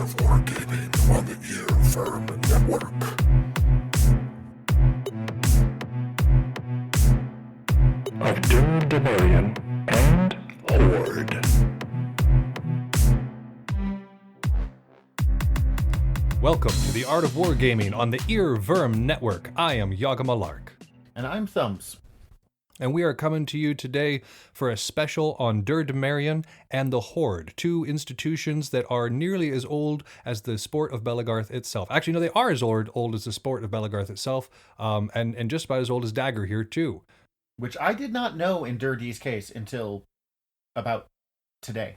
of Wargaming on the Earworm Network. Of Dur Demarion and Horde. Welcome to the Art of Wargaming on the Earworm Network. I am Yagamalark. And I'm Thumbs. And we are coming to you today for a special on Dur Demarion and the Horde, two institutions that are nearly as old as the sport of Belegarth itself. Actually, no, they are as old as the sport of Belegarth itself, and just about as old as Dagorhir too. Which I did not know in Dur D's case until about today.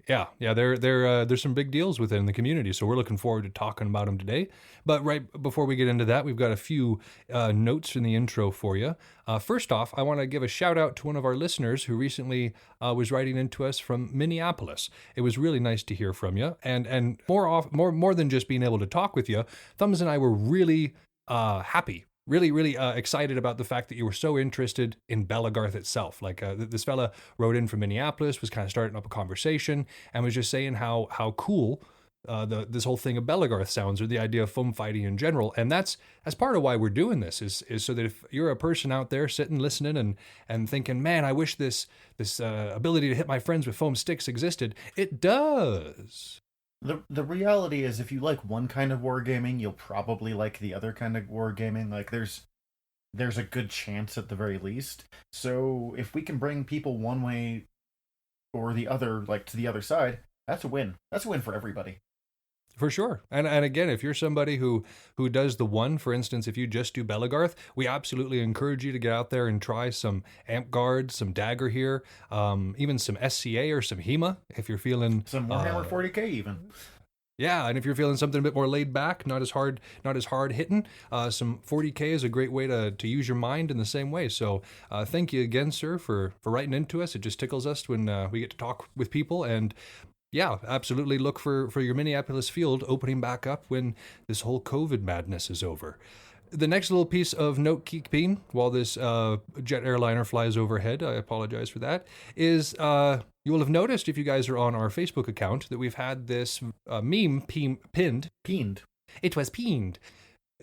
Yeah, there's some big deals within the community, so we're looking forward to talking about them today. But right before we get into that, we've got a few notes in the intro for you. First off, I want to give a shout out to one of our listeners who recently was writing into us from Minneapolis. It was really nice to hear from you, and more than just being able to talk with you, Thumbs and I were really happy. Really excited about the fact that you were so interested in Belegarth itself. Like this fella wrote in from Minneapolis, was kind of starting up a conversation, and was just saying how cool this whole thing of Belegarth sounds, or the idea of foam fighting in general. And that's part of why we're doing this is so that if you're a person out there sitting listening and thinking, man, I wish this ability to hit my friends with foam sticks existed, it does. The reality is, if you like one kind of wargaming, you'll probably like the other kind of wargaming. Like, there's a good chance at the very least. So if we can bring people one way or the other, like to the other side, that's a win. That's a win for everybody. For sure. And again, if you're somebody who does the one, for instance, if you just do Belegarth, we absolutely encourage you to get out there and try some Amtgard, some Dagorhir, even some SCA or some HEMA, if you're feeling... Some Warhammer 40k even. Yeah, and if you're feeling something a bit more laid back, not as hard hitting, some 40k is a great way to use your mind in the same way. So thank you again, sir, for writing into us. It just tickles us when we get to talk with people. And yeah, absolutely look for your Minneapolis field opening back up when this whole COVID madness is over. The next little piece of note keeping while this jet airliner flies overhead, I apologize for that, is you will have noticed, if you guys are on our Facebook account, that we've had this meme pinned. Peened. It was pinned.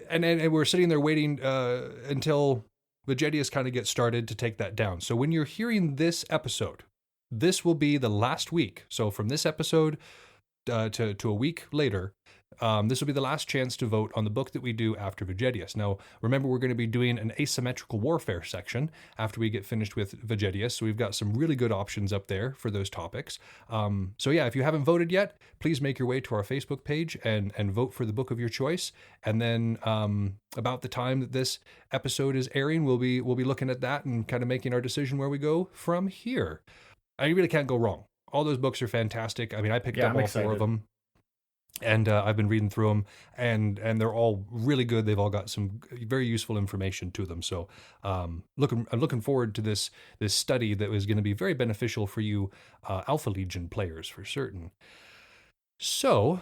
And we're sitting there waiting until Vegetius kind of gets started to take that down. So when you're hearing this episode, this will be the last week. So from this episode to a week later, this will be the last chance to vote on the book that we do after Vegetius. Now, remember, we're going to be doing an asymmetrical warfare section after we get finished with Vegetius. So we've got some really good options up there for those topics. So yeah, if you haven't voted yet, please make your way to our Facebook page and vote for the book of your choice. And then about the time that this episode is airing, we'll be looking at that and kind of making our decision where we go from here. You really can't go wrong. All those books are fantastic. I mean, I picked up all four of them, and I've been reading through them, and they're all really good. They've all got some very useful information to them. So I'm looking forward to this study that is going to be very beneficial for you Alpha Legion players for certain. So,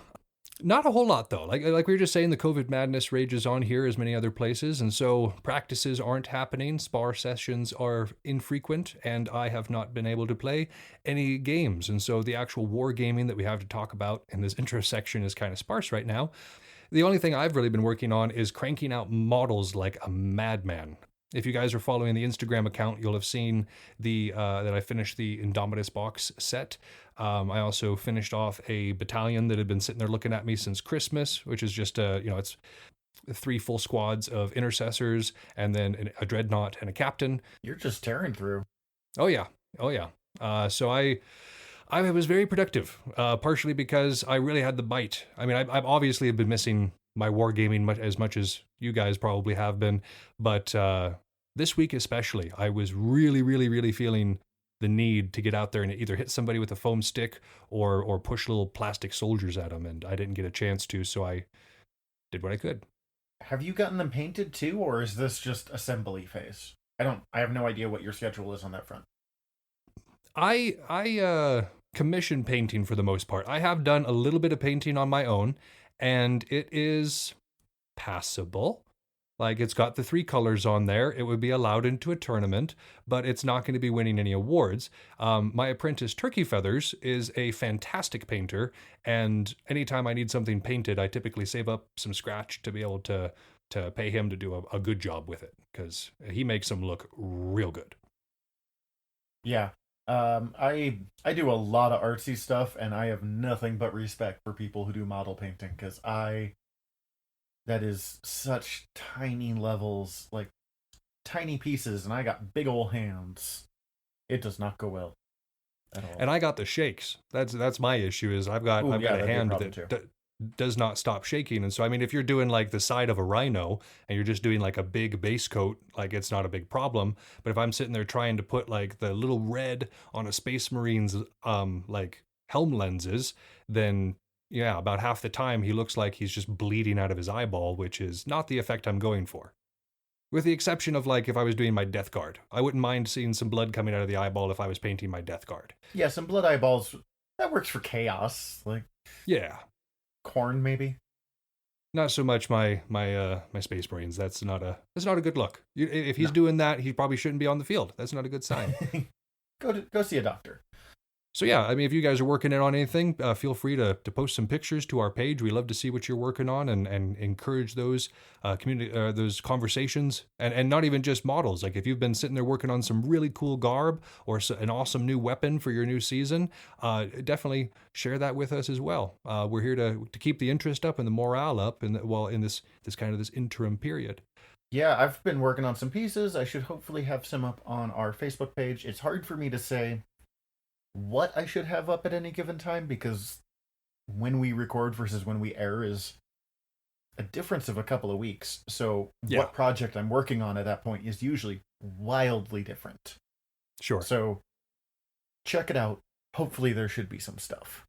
not a whole lot though. Like we were just saying, the COVID madness rages on here as many other places, and so practices aren't happening, spar sessions are infrequent, and I have not been able to play any games. And so the actual war gaming that we have to talk about in this intro section is kind of sparse right now. The only thing I've really been working on is cranking out models like a madman. If you guys are following the Instagram account, you'll have seen that I finished the Indomitus box set. I also finished off a battalion that had been sitting there looking at me since Christmas, which is just it's 3 full squads of intercessors and then a dreadnought and a captain. You're just tearing through. Oh yeah. So I was very productive, partially because I really had the bite. I mean, I've obviously been missing my wargaming as much as you guys probably have been, but this week especially, I was really feeling the need to get out there and either hit somebody with a foam stick or push little plastic soldiers at them, and I didn't get a chance to, so I did what I could. Have you gotten them painted too, or is this just assembly phase? I have no idea what your schedule is on that front. I commission painting for the most part. I have done a little bit of painting on my own, and it is passable. Like it's got the 3 colors on there. It would be allowed into a tournament, but it's not going to be winning any awards. My apprentice Turkey Feathers is a fantastic painter, and anytime I need something painted, I typically save up some scratch to be able to pay him to do a good job with it because he makes them look real good. Yeah. I do a lot of artsy stuff, and I have nothing but respect for people who do model painting because that is such tiny levels, like tiny pieces, and I got big old hands. It does not go well at all. And I got the shakes. That's my issue. Is I've got a hand that does not stop shaking. And so I mean, if you're doing like the side of a rhino and you're just doing like a big base coat, like it's not a big problem. But if I'm sitting there trying to put like the little red on a Space Marine's like helm lenses, then yeah, about half the time he looks like he's just bleeding out of his eyeball, which is not the effect I'm going for. With the exception of like if I was doing my Death Guard. I wouldn't mind seeing some blood coming out of the eyeball if I was painting my Death Guard. Yeah, some blood eyeballs, that works for chaos. Like, yeah. Corn, maybe? Not so much my Space Marines. That's not a good look. If he's doing that, he probably shouldn't be on the field. That's not a good sign. Go see a doctor. So yeah, I mean, if you guys are working on anything, feel free to post some pictures to our page. We love to see what you're working on and encourage those those conversations and not even just models. Like if you've been sitting there working on some really cool garb or an awesome new weapon for your new season, definitely share that with us as well. We're here to keep the interest up and the morale up in this kind of this interim period. Yeah, I've been working on some pieces. I should hopefully have some up on our Facebook page. It's hard for me to say what I should have up at any given time because when we record versus when we air is a difference of a couple of weeks. So what project I'm working on at that point is usually wildly different. Sure. So check it out. Hopefully there should be some stuff.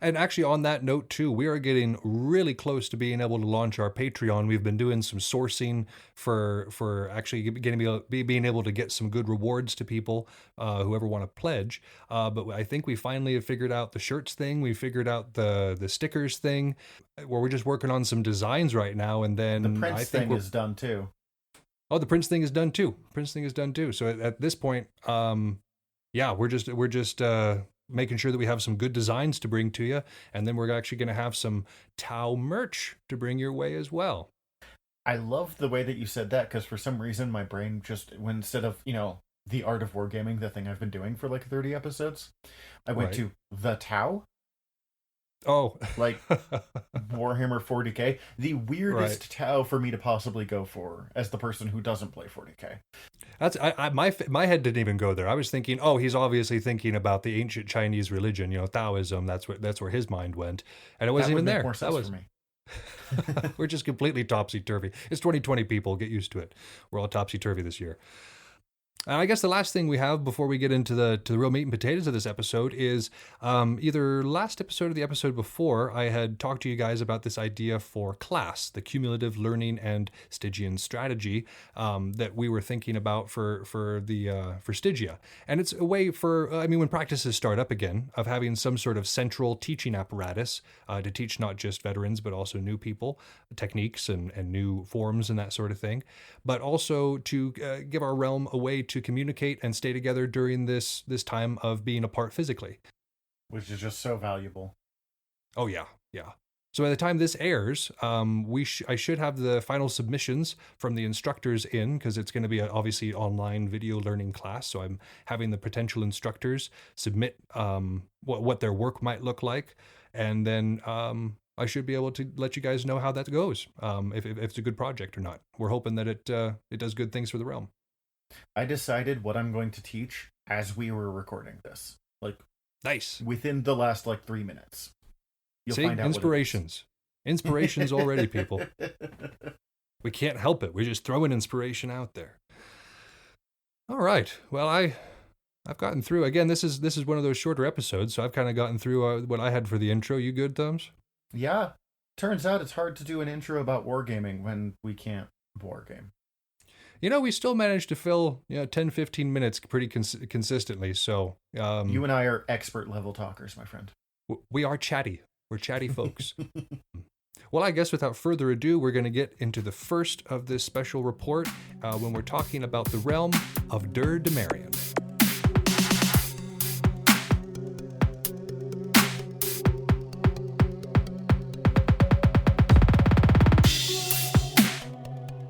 And actually, on that note, too, we are getting really close to being able to launch our Patreon. We've been doing some sourcing for actually being able to get some good rewards to people, whoever want to pledge. But I think we finally have figured out the shirts thing. We figured out the stickers thing, where we're just working on some designs right now. And then the Prince thing is done too. Oh, the Prince thing is done too. So at this point, we're just making sure that we have some good designs to bring to you, and then we're actually going to have some Tau merch to bring your way as well. I love the way that you said that because for some reason my brain just, instead of the Art of Wargaming, the thing I've been doing for like 30 episodes, I went to the Tau. Oh, like Warhammer 40k, the weirdest Tau for me to possibly go for as the person who doesn't play 40k. That's my head didn't even go there. I was thinking, oh, he's obviously thinking about the ancient Chinese religion, Taoism. That's where his mind went, and it wasn't even there. More sense for me. We're just completely topsy-turvy. It's 2020, people. Get used to it. We're all topsy-turvy this year. And I guess the last thing we have before we get into the real meat and potatoes of this episode is either last episode or the episode before, I had talked to you guys about this idea for class, the cumulative learning and Stygian strategy that we were thinking about for Stygia. And it's a way for, when practices start up again, of having some sort of central teaching apparatus to teach not just veterans, but also new people, techniques and new forms and that sort of thing, but also to give our realm a way to communicate and stay together during this time of being apart physically, which is just so valuable. Oh yeah. So by the time this airs, I should have the final submissions from the instructors in, because it's going to be obviously online video learning class. So I'm having the potential instructors submit what their work might look like, and then I should be able to let you guys know how that goes, if it's a good project or not. We're hoping that it does good things for the realm. I decided what I'm going to teach as we were recording this. Nice. Within the last 3 minutes. You'll find out inspirations. Inspirations already, people. We can't help it. We're just throwing inspiration out there. All right. Well, I've gotten through. Again, this is one of those shorter episodes, so I've kind of gotten through what I had for the intro. You good, Thumbs? Yeah. Turns out it's hard to do an intro about wargaming when we can't wargame. We still managed to fill 10, 15 minutes pretty consistently. So you and I are expert level talkers, my friend. We are chatty. We're chatty folks. Well, I guess without further ado, we're going to get into the first of this special report when we're talking about the realm of Dur Demarion.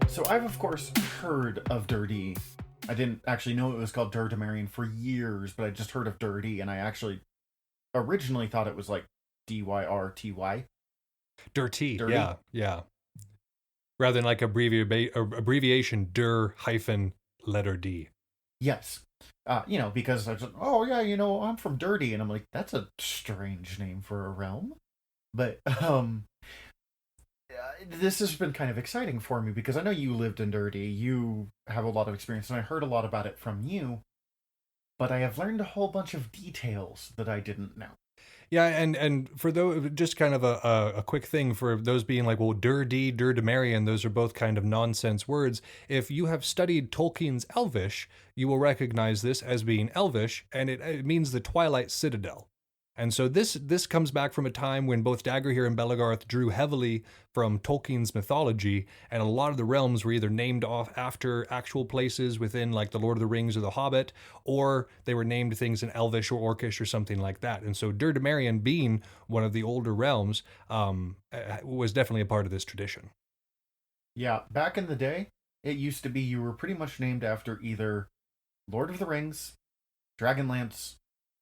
So I've, of course, heard of Dirty. I didn't actually know it was called Dur Demarion for years, but I just heard of Dirty, and I actually originally thought it was like Dyrty. Dirty, Dirty? yeah. Rather than like abbreviation Dur hyphen letter D. Yes. Because I just, I'm from Dirty, and I'm like, that's a strange name for a realm. But, this has been kind of exciting for me because I know you lived in Dirty, you have a lot of experience, and I heard a lot about it from you, but I have learned a whole bunch of details that I didn't know. Yeah, and for those, just kind of a quick thing for those being like, well, Dur Demarion, those are both kind of nonsense words. If you have studied Tolkien's Elvish, you will recognize this as being Elvish, and it means the Twilight Citadel. And so this comes back from a time when both Dagorhir and Belegarth drew heavily from Tolkien's mythology, and a lot of the realms were either named off after actual places within like the Lord of the Rings or the Hobbit, or they were named things in Elvish or Orcish or something like that. And so Dur Demarion, being one of the older realms, was definitely a part of this tradition. Yeah, back in the day, it used to be you were pretty much named after either Lord of the Rings, Dragonlance,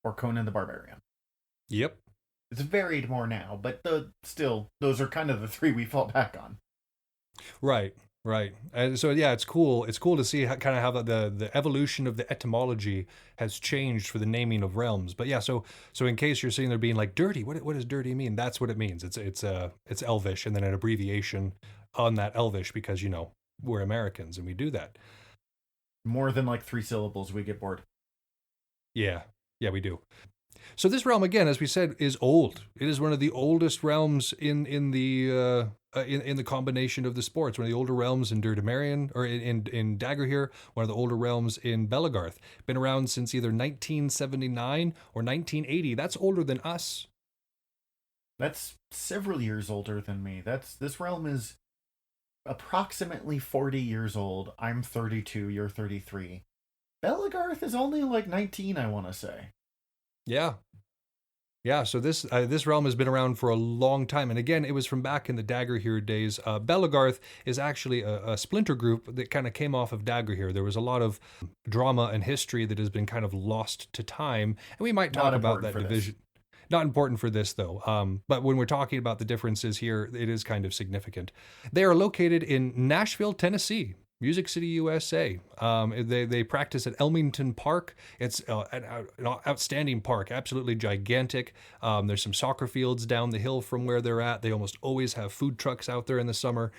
or Conan the Barbarian. Yep. It's varied more now, but still, those are kind of the three we fall back on. Right. And so yeah, it's cool. It's cool to see how the evolution of the etymology has changed for the naming of realms. But yeah, so in case you're sitting there being like dirty, what does dirty mean? That's what it means. It's Elvish, and then an abbreviation on that Elvish because we're Americans and we do that. More than like 3 syllables, we get bored. Yeah, we do. So this realm, again, as we said, is old. It is one of the oldest realms in the combination of the sports. One of the older realms in Dur Demarion, or in Dagorhir. One of the older realms in Belegarth. Been around since either 1979 or 1980. That's older than us. That's several years older than me. This realm is approximately 40 years old. I'm 32. You're 33. Belegarth is only like 19, I want to say. Yeah. So this realm has been around for a long time, and again, it was from back in the Dagorhir days. Belegarth is actually a splinter group that kind of came off of Dagorhir. There was a lot of drama and history that has been kind of lost to time, and we might talk about that division. Not important for this though. But when we're talking about the differences here, it is kind of significant. They are located in Nashville, Tennessee. Music City, USA. They practice at Elmington Park. It's an outstanding park, absolutely gigantic. There's some soccer fields down the hill from where they're at. They almost always have food trucks out there in the summer,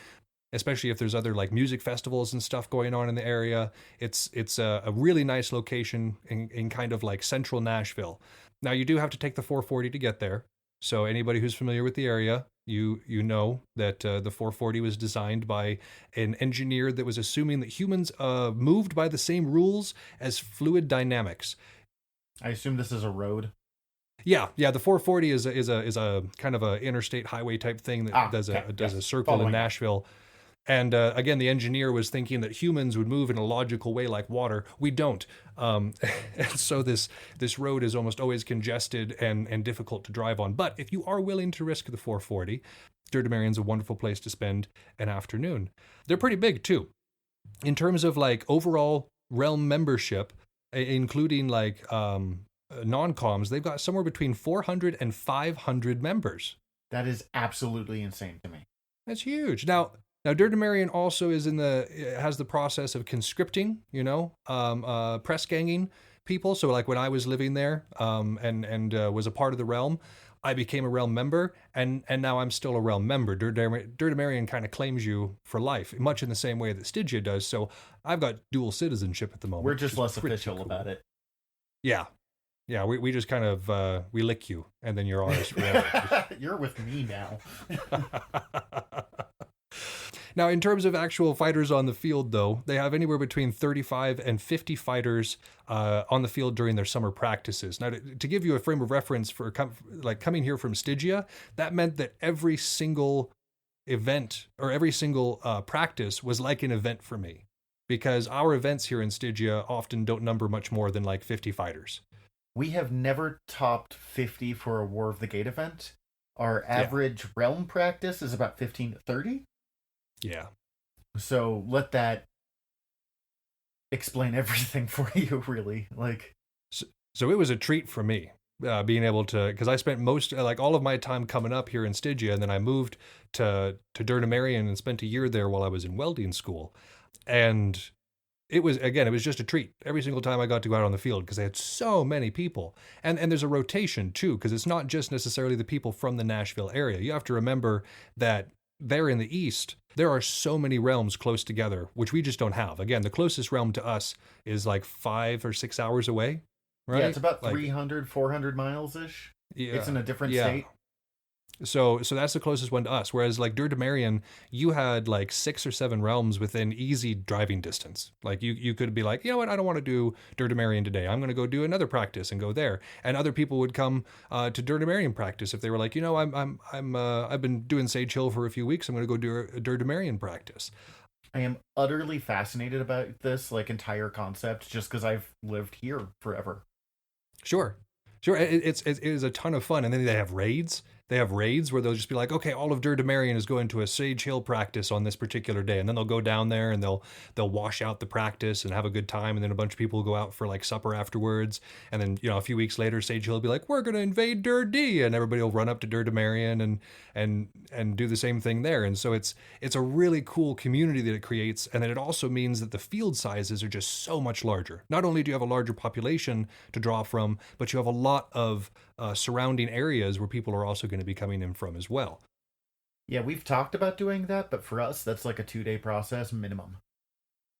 especially if there's other like music festivals and stuff going on in the area. It's a really nice location in kind of like central Nashville. Now you do have to take the 440 to get there. So anybody who's familiar with the area, you know that the 440 was designed by an engineer that was assuming that humans moved by the same rules as fluid dynamics. I assume this is a road. Yeah. The 440 is a kind of a interstate highway type thing that does a circle in Nashville. And again, the engineer was thinking that humans would move in a logical way like water. We don't. And so this road is almost always congested and difficult to drive on. But if you are willing to risk the 440, Dur Demarion's a wonderful place to spend an afternoon. They're pretty big, too. In terms of like overall realm membership, including like non-coms, they've got somewhere between 400 and 500 members. That is absolutely insane to me. That's huge. Now, Dur Demarion also has the process of conscripting, press ganging people. So like when I was living there and was a part of the realm, I became a realm member, and now I'm still a realm member. Dur Demarion kind of claims you for life, much in the same way that Stygia does. So I've got dual citizenship at the moment. We're just less official about it. Yeah. Yeah, we just kind of, we lick you, and then you're ours forever. You're with me now. Now, in terms of actual fighters on the field, though, they have anywhere between 35 and 50 fighters on the field during their summer practices. Now, to give you a frame of reference for coming here from Stygia, that meant that every single event or every single practice was like an event for me, because our events here in Stygia often don't number much more than like 50 fighters. We have never topped 50 for a War of the Gate event. Our average realm practice is about 15 to 30. Yeah. So let that explain everything for you, really. Like, so it was a treat for me. Being able to, because I spent most, like all of my time coming up here in Stygia, and then I moved to Dur Demarion and spent a year there while I was in welding school. And it was just a treat every single time I got to go out on the field, because they had so many people. And there's a rotation too, because it's not just necessarily the people from the Nashville area. You have to remember that there in the east, there are so many realms close together, which we just don't have. Again, the closest realm to us is like 5 or 6 hours away. Right? Yeah, it's about like, 300, 400 miles-ish. Yeah, it's in a different state. So that's the closest one to us. Whereas like Dur Demarion, you had like 6 or 7 realms within easy driving distance. Like you could be like, you know what, I don't want to do Dur Demarion today. I'm going to go do another practice and go there. And other people would come to Dur Demarion practice if they were like, you know, I've been doing Sage Hill for a few weeks. I'm going to go do a Dur Demarion practice. I am utterly fascinated about this like entire concept just because I've lived here forever. Sure. It is a ton of fun. And then they have raids. They have raids where they'll just be like, okay, all of Dur Demarion is going to a Sage Hill practice on this particular day. And then they'll go down there and they'll wash out the practice and have a good time. And then a bunch of people will go out for like supper afterwards. And then, you know, a few weeks later, Sage Hill will be like, we're going to invade Dur D. And everybody will run up to Dur Demarion and do the same thing there. And so it's a really cool community that it creates. And then it also means that the field sizes are just so much larger. Not only do you have a larger population to draw from, but you have a lot of surrounding areas where people are also going to be coming in from as well. Yeah, we've talked about doing that, but for us, that's like a 2-day process minimum.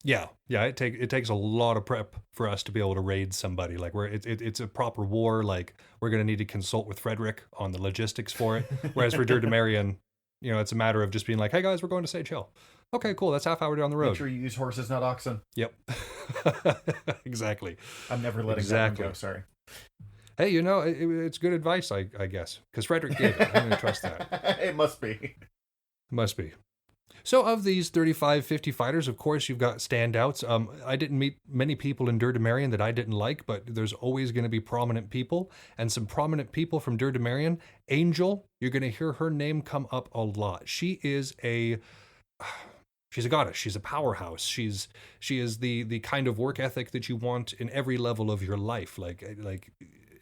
Yeah, it takes a lot of prep for us to be able to raid somebody. Like it's a proper war. Like we're going to need to consult with Frederick on the logistics for it. Whereas for Dur Demarion, you know, it's a matter of just being like, hey guys, we're going to Sage Hill. Okay, cool. That's half hour down the road. Make sure you use horses, not oxen. Yep. Exactly. I'm never letting that one go. Sorry. Hey, you know, it's good advice, I guess, because Frederick gave it. I'm going to trust that. It must be. Must be. So of these 35, 50 fighters, of course, you've got standouts. I didn't meet many people in Dur Demarion that I didn't like, but there's always going to be prominent people. And some prominent people from Dur Demarion. Angel, you're going to hear her name come up a lot. She's a goddess. She's a powerhouse. She is the kind of work ethic that you want in every level of your life. Like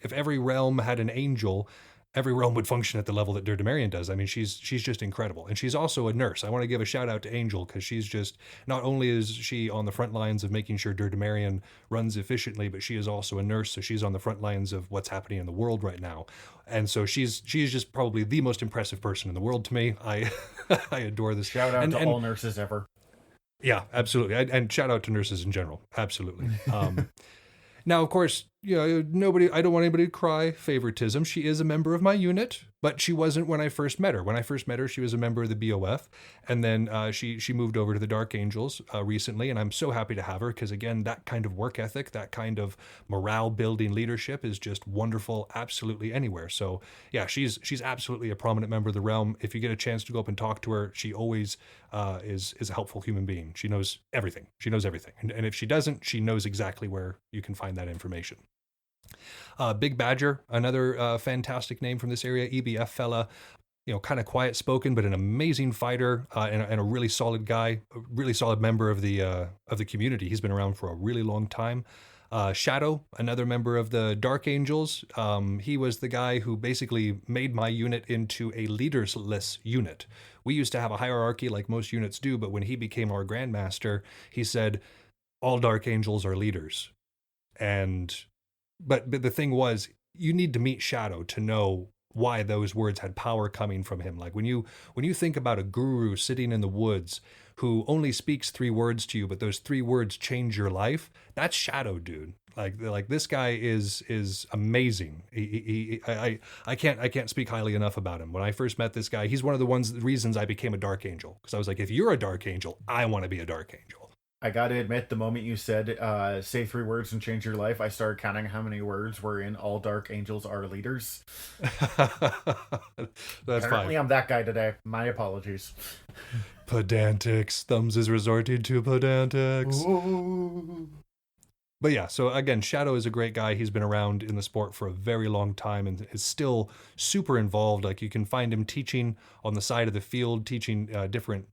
if every realm had an angel, every realm would function at the level that Dur Demarion does. I mean, she's just incredible. And she's also a nurse. I want to give a shout out to Angel, because she's just, not only is she on the front lines of making sure Dur Demarion runs efficiently, but she is also a nurse. So she's on the front lines of what's happening in the world right now. And so she's just probably the most impressive person in the world to me. I adore this. Shout out to all nurses ever. Yeah, absolutely. And shout out to nurses in general. Absolutely. Now, of course, you know, I don't want anybody to cry favoritism. She is a member of my unit, but she wasn't when I first met her. When I first met her, she was a member of the BOF, and then she moved over to the Dark Angels recently, and I'm so happy to have her, because again, that kind of work ethic, that kind of morale building leadership is just wonderful absolutely anywhere. So yeah, she's absolutely a prominent member of the realm. If you get a chance to go up and talk to her, she always is a helpful human being. She knows everything. And if she doesn't, she knows exactly where you can find that information. Big Badger, another fantastic name from this area, EBF fella, you know, kind of quiet spoken, but an amazing fighter and a really solid guy, a really solid member of the community. He's been around for a really long time. Shadow, another member of the Dark Angels. He was the guy who basically made my unit into a leaderless unit. We used to have a hierarchy like most units do, but when he became our Grandmaster, he said, all Dark Angels are leaders. But the thing was, you need to meet Shadow to know why those words had power coming from him. Like when you think about a guru sitting in the woods who only speaks 3 words to you, but those 3 words change your life, that's Shadow, dude. Like this guy is amazing. I can't speak highly enough about him. When I first met this guy, he's one of the reasons I became a Dark Angel, because I was like, if you're a Dark Angel, I want to be a Dark Angel. I gotta admit, the moment you said, say 3 words and change your life, I started counting how many words were in All Dark Angels Are Leaders. That's Apparently, 5. I'm that guy today. My apologies. Pedantics. Thumbs is resorted to pedantics. Ooh. But yeah, so again, Shadow is a great guy. He's been around in the sport for a very long time and is still super involved. Like you can find him teaching on the side of the field, teaching different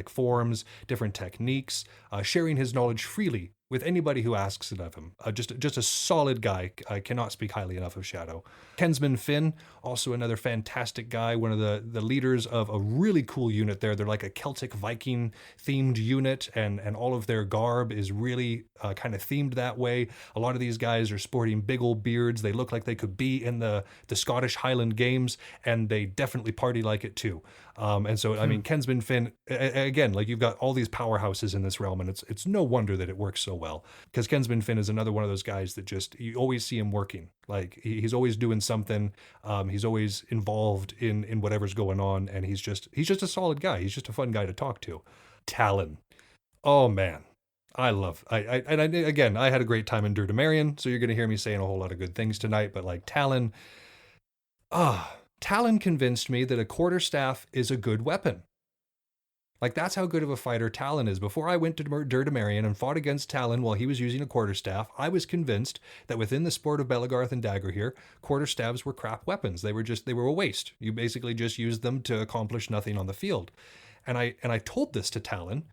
forms, different techniques, sharing his knowledge freely with anybody who asks it of him. Just a solid guy. I cannot speak highly enough of Shadow. Kinsman Finn, also another fantastic guy, one of the leaders of a really cool unit there. They're like a Celtic Viking themed unit, and all of their garb is really kind of themed that way. A lot of these guys are sporting big old beards. They look like they could be in the Scottish Highland Games, and they definitely party like it too. And so, I mean, Kinsman Finn, again, like you've got all these powerhouses in this realm, and it's no wonder that it works so well. Because Kinsman Finn is another one of those guys that just, you always see him working. Like he's always doing something. He's always involved in whatever's going on, and he's just a solid guy. He's just a fun guy to talk to. Talon. Oh man. I had a great time in Dur Demarion, so you're going to hear me saying a whole lot of good things tonight, but like Talon, Talon convinced me that a quarterstaff is a good weapon. Like, that's how good of a fighter Talon is. Before I went to Dur Demarion and fought against Talon while he was using a quarterstaff, I was convinced that within the sport of Belegarth and Dagorhir, quarterstaffs were crap weapons. They were a waste. You basically just used them to accomplish nothing on the field. And I told this to Talon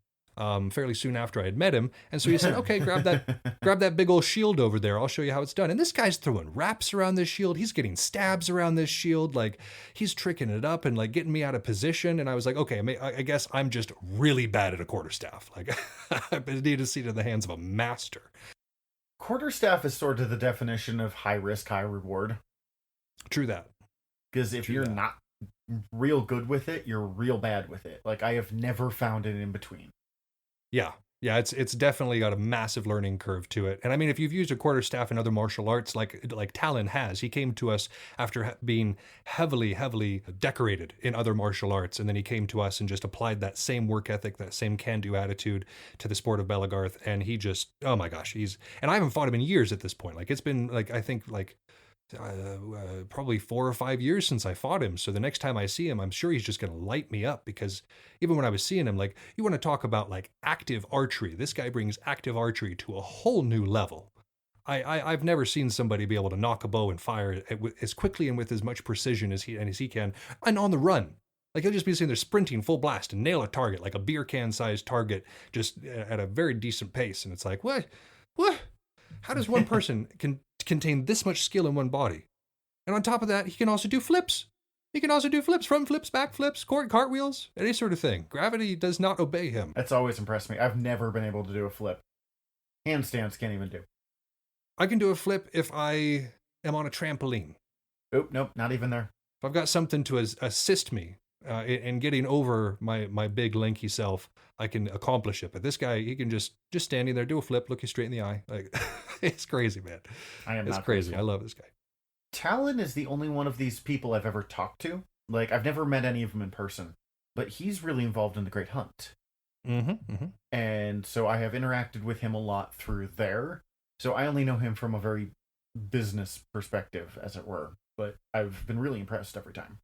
fairly soon after I had met him. And so he said, okay, grab that big old shield over there. I'll show you how it's done. And this guy's throwing wraps around this shield. He's getting stabs around this shield. Like he's tricking it up and like getting me out of position. And I was like, okay, I guess I'm just really bad at a quarterstaff. Like I need to see it in the hands of a master. Quarterstaff is sort of the definition of high risk, high reward. True that. Because if you're not real good with it, you're real bad with it. Like I have never found it in between. Yeah, it's definitely got a massive learning curve to it. And I mean, if you've used a quarterstaff in other martial arts, like Talon has, he came to us after being heavily decorated in other martial arts, and then he came to us and just applied that same work ethic, that same can-do attitude to the sport of Belegarth, and he just, oh my gosh, and I haven't fought him in years at this point. Like it's been like I think like probably 4 or 5 years since I fought him. So the next time I see him, I'm sure he's just going to light me up, because even when I was seeing him, like, you want to talk about like active archery. This guy brings active archery to a whole new level. I've never seen somebody be able to knock a bow and fire as quickly and with as much precision as he can, and on the run. Like he'll just be sitting there sprinting full blast and nail a target, like a beer can sized target, just at a very decent pace. And it's like, what? How does one person contain this much skill in one body? And on top of that, he can also do flips. Front flips, back flips, cartwheels, any sort of thing. Gravity does not obey him. That's always impressed me. I've never been able to do a flip. Handstands can't even do. I can do a flip if I am on a trampoline. Oh, nope, not even there. If I've got something to assist me in getting over my big lanky self, I can accomplish it. But this guy, he can just standing there, do a flip, look you straight in the eye. Like it's crazy, man. It's crazy. I love this guy. Talon is the only one of these people I've ever talked to. Like, I've never met any of them in person, but he's really involved in the Great Hunt. Mm-hmm. And so I have interacted with him a lot through there. So I only know him from a very business perspective, as it were. But I've been really impressed every time.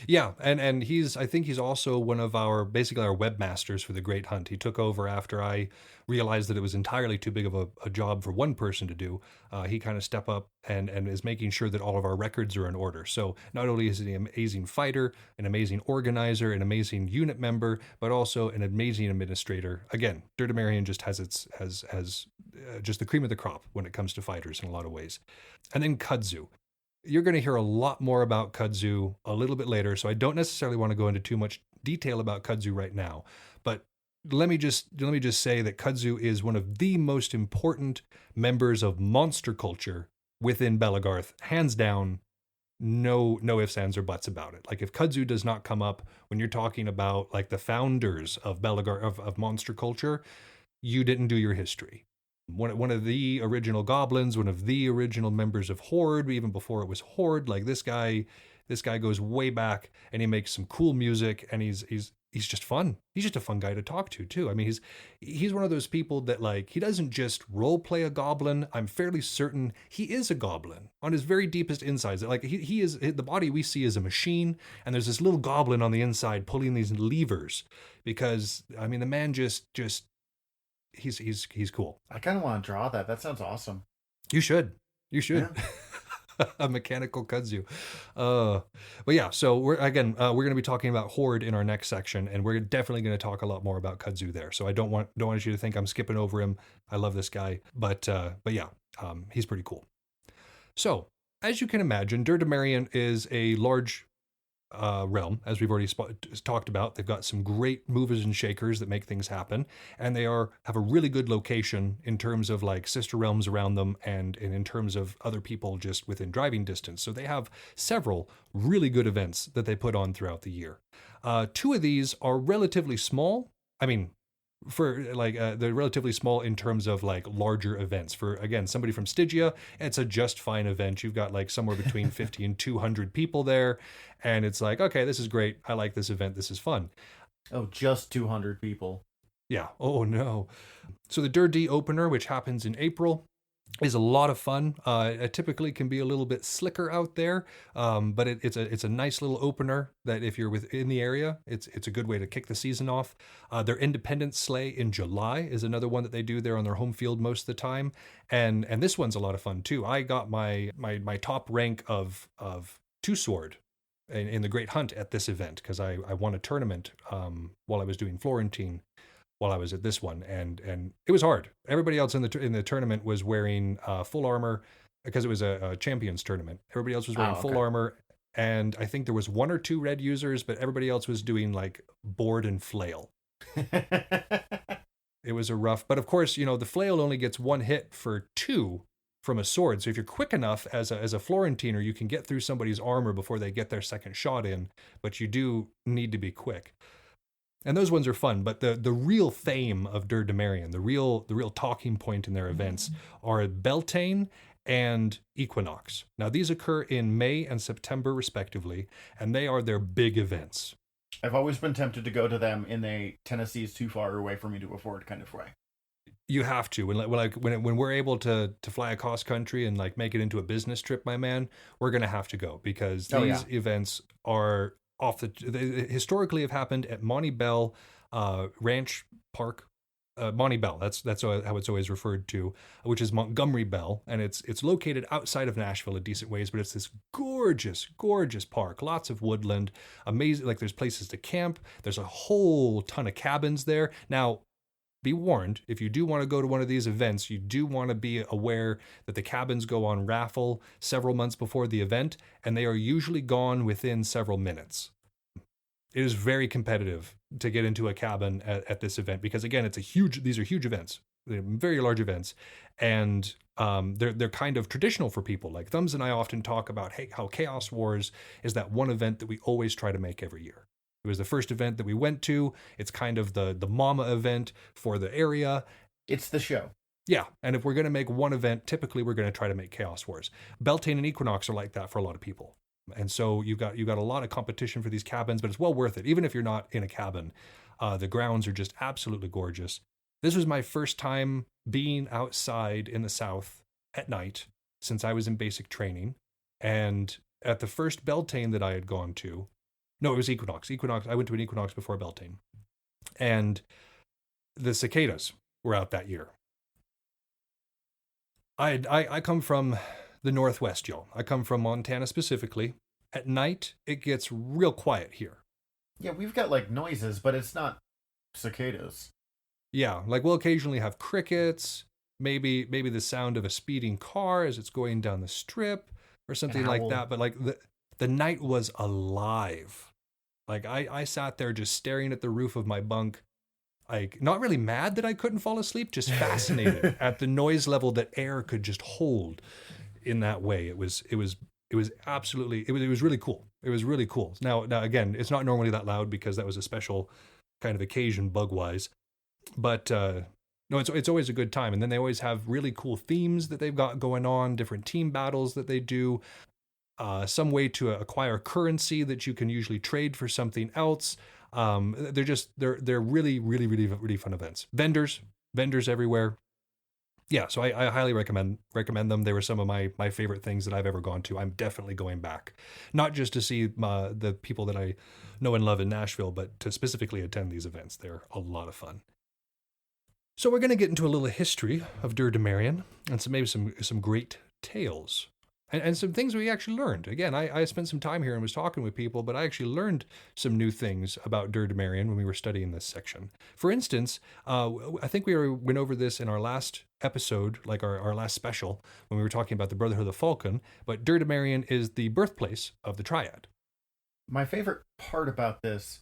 Yeah, and I think he's also one of our webmasters for the Great Hunt. He took over after I realized that it was entirely too big of a job for one person to do. He kind of stepped up and is making sure that all of our records are in order. So not only is he an amazing fighter, an amazing organizer, an amazing unit member, but also an amazing administrator. Again, Dur Demarion just has just the cream of the crop when it comes to fighters in a lot of ways. And then Kudzu. You're going to hear a lot more about Kudzu a little bit later, so I don't necessarily want to go into too much detail about Kudzu right now. But let me just say that Kudzu is one of the most important members of monster culture within Belegarth, hands down. No ifs, ands, or buts about it. Like if Kudzu does not come up when you're talking about like the founders of Belegarth of monster culture, you didn't do your history. One of the original goblins, one of the original members of Horde, even before it was Horde. Like this guy goes way back, and he makes some cool music, and he's he's just fun. He's just a fun guy to talk to too. I mean, he's one of those people that like he doesn't just role play a goblin. I'm fairly certain he is a goblin on his very deepest insides. Like he is, the body we see is a machine, and there's this little goblin on the inside pulling these levers. Because I mean, the man just he's cool. I kind of want to draw that. That sounds awesome. You should. Yeah. A mechanical kudzu. But yeah, so we're going to be talking about Horde in our next section, and we're definitely going to talk a lot more about kudzu there. So I don't want you to think I'm skipping over him. I love this guy, but yeah, he's pretty cool. So as you can imagine, Dur Demarion is a large realm, as we've already talked about. They've got some great movers and shakers that make things happen, and they have a really good location in terms of like sister realms around them, and in terms of other people just within driving distance. So they have several really good events that they put on throughout the year. Two of these are relatively small. I mean, for like they're relatively small in terms of like larger events. For again, somebody from Stygia, it's a just fine event. You've got like somewhere between 50 and 200 people there, and it's like, okay, this is great. I like this event. This is fun. Oh, just 200 people. Yeah. Oh no. So the Dur D opener, which happens in April, is a lot of fun. It typically can be a little bit slicker out there, but it's a nice little opener that if you're within the area, it's a good way to kick the season off. Their Independence Sleigh in July is another one that they do there on their home field most of the time, and this one's a lot of fun too. I got my top rank of two sword in the Great Hunt at this event because I won a tournament while I was doing Florentine. While I was at this one, and it was hard. Everybody else in the tournament was wearing full armor because it was a champions tournament. Everybody else was wearing full armor, and I think there was one or two red users, but everybody else was doing like board and flail. It was a rough, but of course, you know, the flail only gets one hit for two from a sword. So if you're quick enough as a Florentiner, you can get through somebody's armor before they get their second shot in, but you do need to be quick. And those ones are fun, but the real fame of Dur Demarion, the real talking point in their events are Beltane and Equinox. Now these occur in May and September respectively, and they are their big events. I've always been tempted to go to them in a Tennessee is too far away for me to afford kind of way. You have to when we're able to fly across country and like make it into a business trip, my man, we're gonna have to go because these events are they historically have happened at Monty Bell Ranch Park. Monty Bell, that's how it's always referred to, which is Montgomery Bell, and it's located outside of Nashville a decent ways, but it's this gorgeous park, lots of woodland, amazing. Like there's places to camp. There's a whole ton of cabins there. Now, be warned, if you do want to go to one of these events, you do want to be aware that the cabins go on raffle several months before the event, and they are usually gone within several minutes. It is very competitive to get into a cabin at this event because, again, these are huge events. They're very large events, and they're kind of traditional for people. Like Thumbs and I often talk about how Chaos Wars is that one event that we always try to make every year. It was the first event that we went to. It's kind of the mama event for the area. It's the show. Yeah, and if we're going to make one event, typically we're going to try to make Chaos Wars. Beltane and Equinox are like that for a lot of people. And so you've got a lot of competition for these cabins, but it's well worth it. Even if you're not in a cabin, the grounds are just absolutely gorgeous. This was my first time being outside in the South at night since I was in basic training. And at the first Beltane that I had gone to, no, it was Equinox. I went to an Equinox before Beltane. And the cicadas were out that year. I come from the Northwest, y'all. I come from Montana specifically. At night, it gets real quiet here. Yeah, we've got like noises, but it's not cicadas. Yeah, like we'll occasionally have crickets, maybe the sound of a speeding car as it's going down the strip or something like that. But like the night was alive. Like I sat there just staring at the roof of my bunk, like not really mad that I couldn't fall asleep, just fascinated at the noise level that air could just hold in that way. It was absolutely, it was really cool. It was really cool. Now again, it's not normally that loud because that was a special kind of occasion bug wise, but no, it's always a good time. And then they always have really cool themes that they've got going on, different team battles that they do. Some way to acquire currency that you can usually trade for something else. They're really, really, really, really fun events. Vendors everywhere. Yeah, so I highly recommend them. They were some of my favorite things that I've ever gone to. I'm definitely going back, not just to see the people that I know and love in Nashville, but to specifically attend these events. They're a lot of fun. So we're going to get into a little history of Dur Demarion and maybe some great tales. And some things we actually learned. Again, I spent some time here and was talking with people, but I actually learned some new things about Dur Demarion when we were studying this section. For instance, I think we went over this in our last episode, like our last special, when we were talking about the Brotherhood of the Falcon, but Dur Demarion is the birthplace of the Triad. My favorite part about this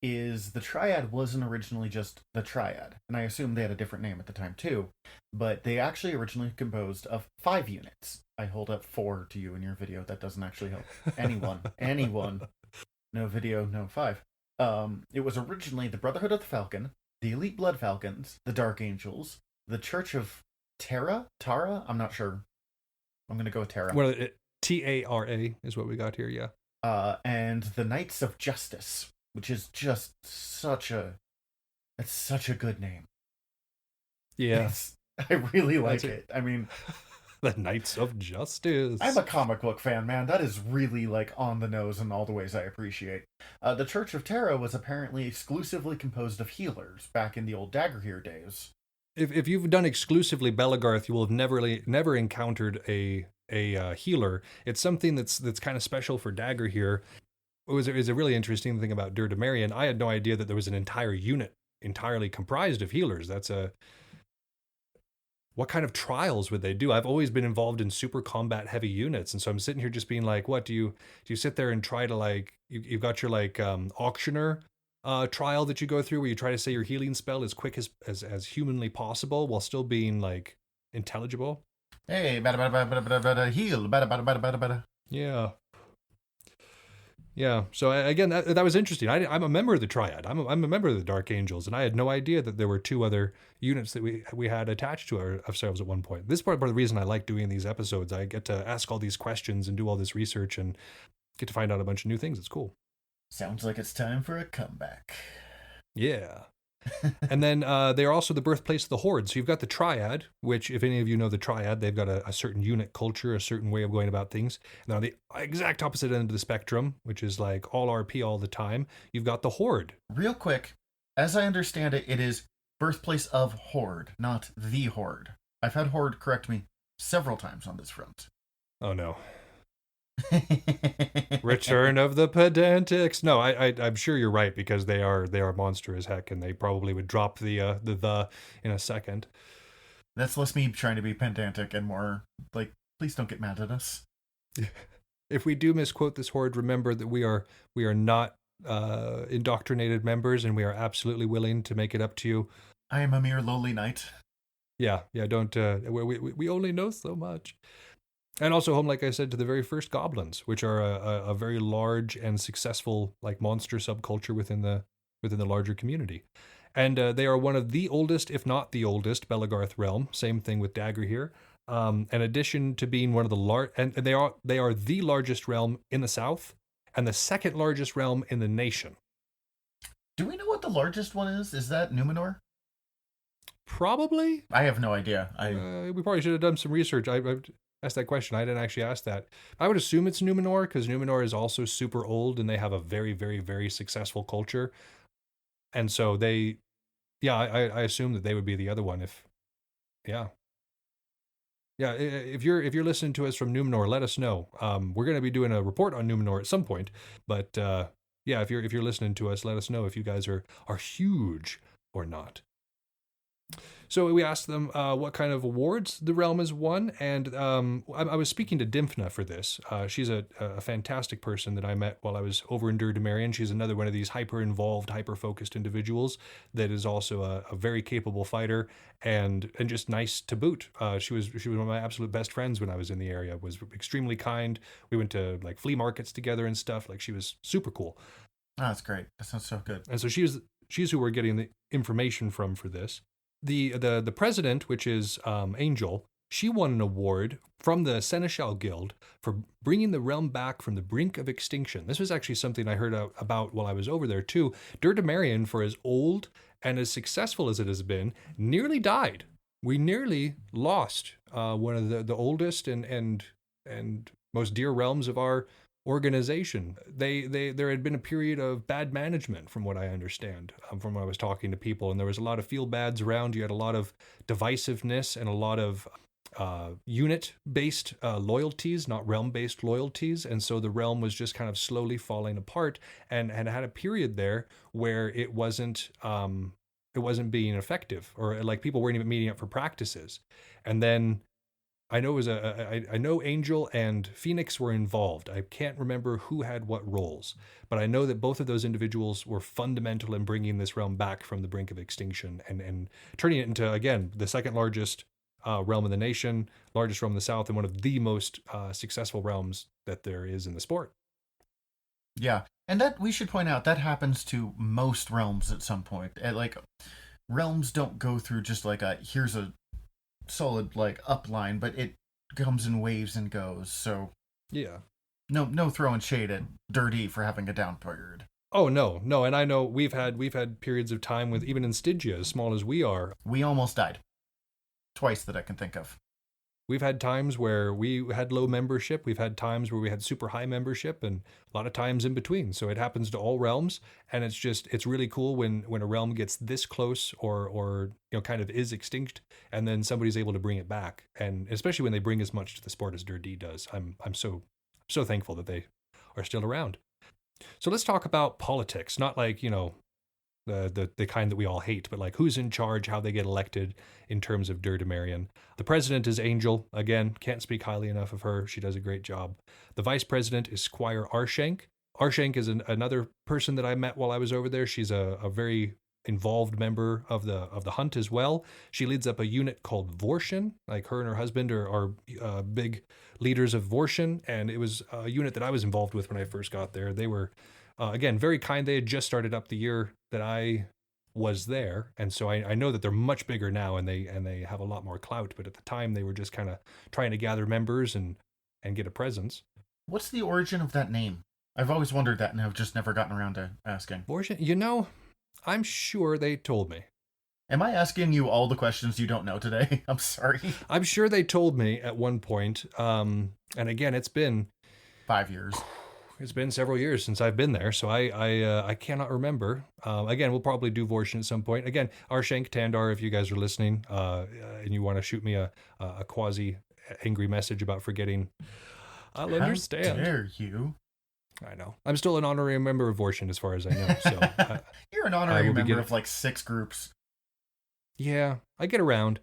is the Triad wasn't originally just the Triad, and I assume they had a different name at the time too, but they actually originally composed of 5 units. I hold up 4 to you in your video. That doesn't actually help anyone. No video, no 5. It was originally the Brotherhood of the Falcon, the Elite Blood Falcons, the Dark Angels, the Church of Tara? I'm not sure. I'm going to go with Tara. Well, Tara is what we got here, yeah. And the Knights of Justice, which is just such a good name. Yeah. I really like it. I mean, the Knights of Justice. I'm a comic book fan, man. That is really like on the nose in all the ways I appreciate. The Church of Terra was apparently exclusively composed of healers back in the old Dagorhir days. If you've done exclusively Belegarth, you will have never encountered a healer. It's something that's kind of special for Dagorhir. It was a really interesting thing about Dur Demarion. I had no idea that there was an entire unit entirely comprised of healers. What kind of trials would they do? I've always been involved in super combat heavy units, and so I'm sitting here just being like, what do you sit there and try to like you've got your like auctioneer trial that you go through where you try to say your healing spell as quick as humanly possible while still being like intelligible. Hey, bada heal, bada. Yeah. So again, that was interesting. I'm a member of the Triad. I'm a member of the Dark Angels, and I had no idea that there were 2 other units that we had attached to ourselves at one point. This is part of the reason I like doing these episodes. I get to ask all these questions and do all this research and get to find out a bunch of new things. It's cool. Sounds like it's time for a comeback. Yeah. And then they are also the birthplace of the Horde. So you've got the Triad, which, if any of you know the Triad, they've got a certain unit culture, a certain way of going about things. And then on the exact opposite end of the spectrum, which is like all RP all the time, you've got the Horde. Real quick, as I understand it, it is birthplace of Horde, not the Horde. I've had Horde correct me several times on this front. Oh no. Return of the Pedantics. No, I'm sure you're right, because they are monster as heck, and they probably would drop the in a second. That's less me trying to be pedantic and more like, please don't get mad at us. If we do misquote this Horde, remember that we are not indoctrinated members, and we are absolutely willing to make it up to you. I am a mere lowly knight. Yeah. Don't. We only know so much. And also home, like I said, to the very first goblins, which are a very large and successful like monster subculture within the larger community. And they are one of the oldest, if not the oldest, Belegarth realm. Same thing with Dagorhir. In addition to being one of the and they are the largest realm in the south and the second largest realm in the nation. Do we know what the largest one is? Is that Numenor? Probably. I have no idea. We probably should have done some research. I asked that question. I didn't actually ask that. I would assume it's Numenor, because Numenor is also super old and they have a very, very, very successful culture. And so I assume that they would be the other one. If you're listening to us from Numenor, let us know. We're going to be doing a report on Numenor at some point. But if you're listening to us, let us know if you guys are huge or not. So we asked them what kind of awards the realm has won, and I was speaking to Dimphna for this. She's a fantastic person that I met while I was over in Dur Demarion. She's another one of these hyper-involved, hyper-focused individuals that is also a very capable fighter and just nice to boot. She was one of my absolute best friends when I was in the area. Was extremely kind. We went to like flea markets together and stuff. Like, she was super cool. Oh, that's great. That sounds so good. And so she's who we're getting the information from for this. The president, which is Angel, she won an award from the Seneschal Guild for bringing the realm back from the brink of extinction. This was actually something I heard about while I was over there too. Dur Demarion, for as old and as successful as it has been, nearly died. We nearly lost one of the oldest and most dear realms of our organization. There had been a period of bad management, from what I understand, from when I was talking to people, and there was a lot of feel bads around. You had a lot of divisiveness and a lot of unit-based loyalties, not realm-based loyalties, and so the realm was just kind of slowly falling apart, and had a period there where it wasn't being effective, or like people weren't even meeting up for practices. And then I know I know Angel and Phoenix were involved. I can't remember who had what roles, but I know that both of those individuals were fundamental in bringing this realm back from the brink of extinction and turning it into, again, the second largest realm in the nation, largest realm in the South, and one of the most successful realms that there is in the sport. Yeah, and that we should point out that happens to most realms at some point. Like, realms don't go through just like here's a solid like upline, but it comes in waves and goes. So yeah, no throwing shade at Dirty for having a down period. Oh no, and I know we've had periods of time with, even in Stygia, as small as we are, we almost died twice that I can think of. We've had times where we had low membership. We've had times where we had super high membership, and a lot of times in between. So it happens to all realms, and it's really cool when a realm gets this close or kind of is extinct, and then somebody's able to bring it back. And especially when they bring as much to the sport as Dur D does. I'm so thankful that they are still around. So let's talk about politics, not like, the kind that we all hate, but like who's in charge, how they get elected in terms of Dur Demarion. The president is Angel. Again, can't speak highly enough of her. She does a great job. The vice president is Squire Arshank. Arshank is another person that I met while I was over there. She's a very involved member of the hunt as well. She leads up a unit called Vorshin. Like, her and her husband are big leaders of Vorshin, and it was a unit that I was involved with when I first got there. They were again, very kind. They had just started up the year that I was there, and so I know that they're much bigger now, and they have a lot more clout. But at the time, they were just kind of trying to gather members and get a presence. What's the origin of that name? I've always wondered that, and I've just never gotten around to asking. Vorshin, I'm sure they told me. Am I asking you all the questions you don't know today? I'm sorry. I'm sure they told me at one point. And again, it's been 5 years. It's been several years since I've been there, so I cannot remember. Again, we'll probably do Vorshin at some point. Again, Arshank, Tandar, if you guys are listening, and you want to shoot me a quasi angry message about forgetting, I'll understand. How dare you? I know. I'm still an honorary member of Vorshin as far as I know. So You're an honorary member of like 6 groups. Yeah, I get around.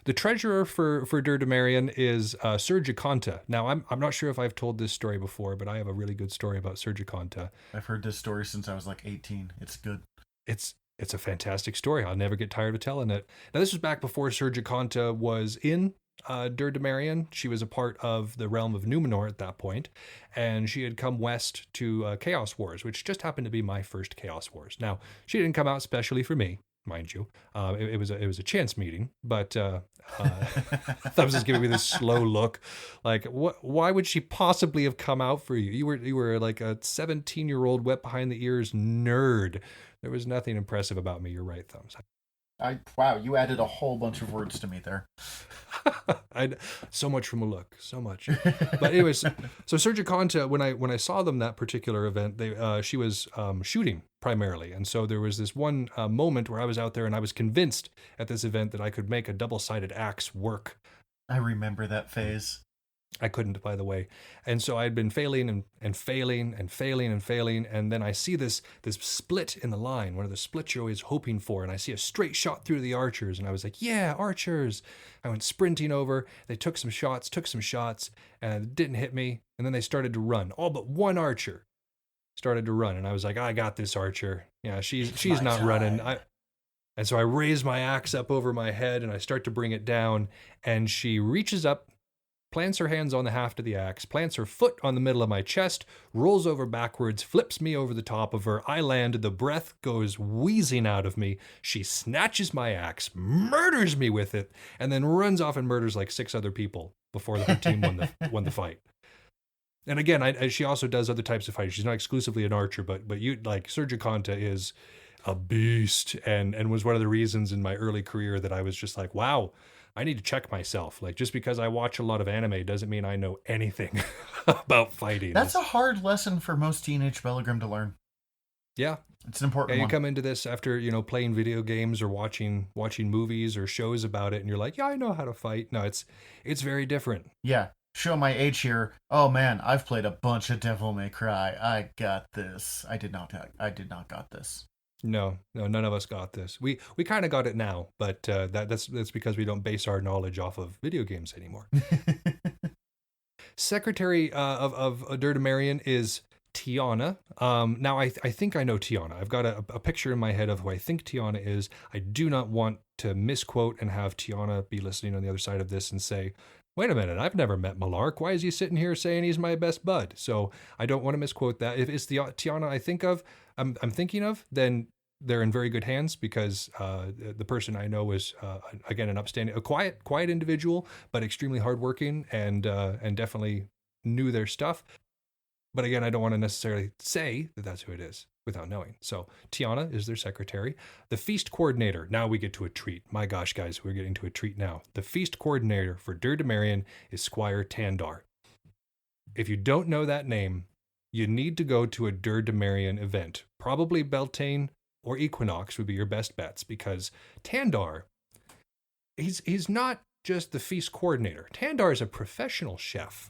The treasurer for Dur Demarion is Sir Jaconta. Now, I'm not sure if I've told this story before, but I have a really good story about Sir Jaconta. I've heard this story since I was like 18. It's good. It's a fantastic story. I'll never get tired of telling it. Now, this was back before Sir Jaconta was in Dur Demarion. She was a part of the realm of Numenor at that point, and she had come west to Chaos Wars, which just happened to be my first Chaos Wars. Now, she didn't come out specially for me, mind you. It was a chance meeting, but that was just giving me this slow look, like, why would she possibly have come out for you? You were like a 17-year-old wet behind the ears nerd. There was nothing impressive about me. You're right, Thumbs. Wow, you added a whole bunch of words to me there. So much from a look, so much. But anyways, so Sir Jaconta, when I saw them that particular event, she was shooting primarily, and so there was this one moment where I was out there and I was convinced at this event that I could make a double-sided axe work. I remember that phase. I couldn't, by the way. And so I had been failing and failing and failing and failing. And then I see this split in the line, one of the splits you're always hoping for. And I see a straight shot through the archers. And I was like, yeah, archers. I went sprinting over. They took some shots, and it didn't hit me. And then they started to run. All but one archer started to run. And I was like, I got this archer. Yeah, she's not running. And so I raise my axe up over my head and I start to bring it down. And she reaches up plants her hands on the haft of the axe, plants her foot on the middle of my chest, rolls over backwards, flips me over the top of her. I land, the breath goes wheezing out of me. She snatches my axe, murders me with it, and then runs off and murders like 6 other people before her team won the fight. And again, she also does other types of fighting. She's not exclusively an archer, but you like Surgicanta is a beast, and was one of the reasons in my early career that I was just like, wow, I need to check myself. Like, just because I watch a lot of anime doesn't mean I know anything about fighting. That's a hard lesson for most teenage Belegrim to learn. Yeah. It's an important you one. come into this after, playing video games or watching movies or shows about it, and you're like, yeah, I know how to fight. No, it's very different. Yeah. Show my age here. Oh man, I've played a bunch of Devil May Cry. I got this. I did not got this. No, none of us got this. We kind of got it now, but that's because we don't base our knowledge off of video games anymore. Secretary of Dur Demarion is Tiana. Now I think I know Tiana. I've got a picture in my head of who I think Tiana is. I do not want to misquote and have Tiana be listening on the other side of this and say, wait a minute, I've never met Malark. Why is he sitting here saying he's my best bud? So I don't want to misquote that. If it's the Tiana I'm thinking of, then they're in very good hands, because the person I know is again a quiet individual, but extremely hardworking and definitely knew their stuff. But again, I don't want to necessarily say that that's who it is without knowing. So Tiana is their secretary. The feast coordinator. Now we get to a treat. My gosh, guys, we're getting to a treat now. The feast coordinator for Dur Demarion is Squire Tandar. If you don't know that name, you need to go to a Dur Demarion event. Probably Beltane or Equinox would be your best bets, because Tandar, he's not just the feast coordinator. Tandar is a professional chef.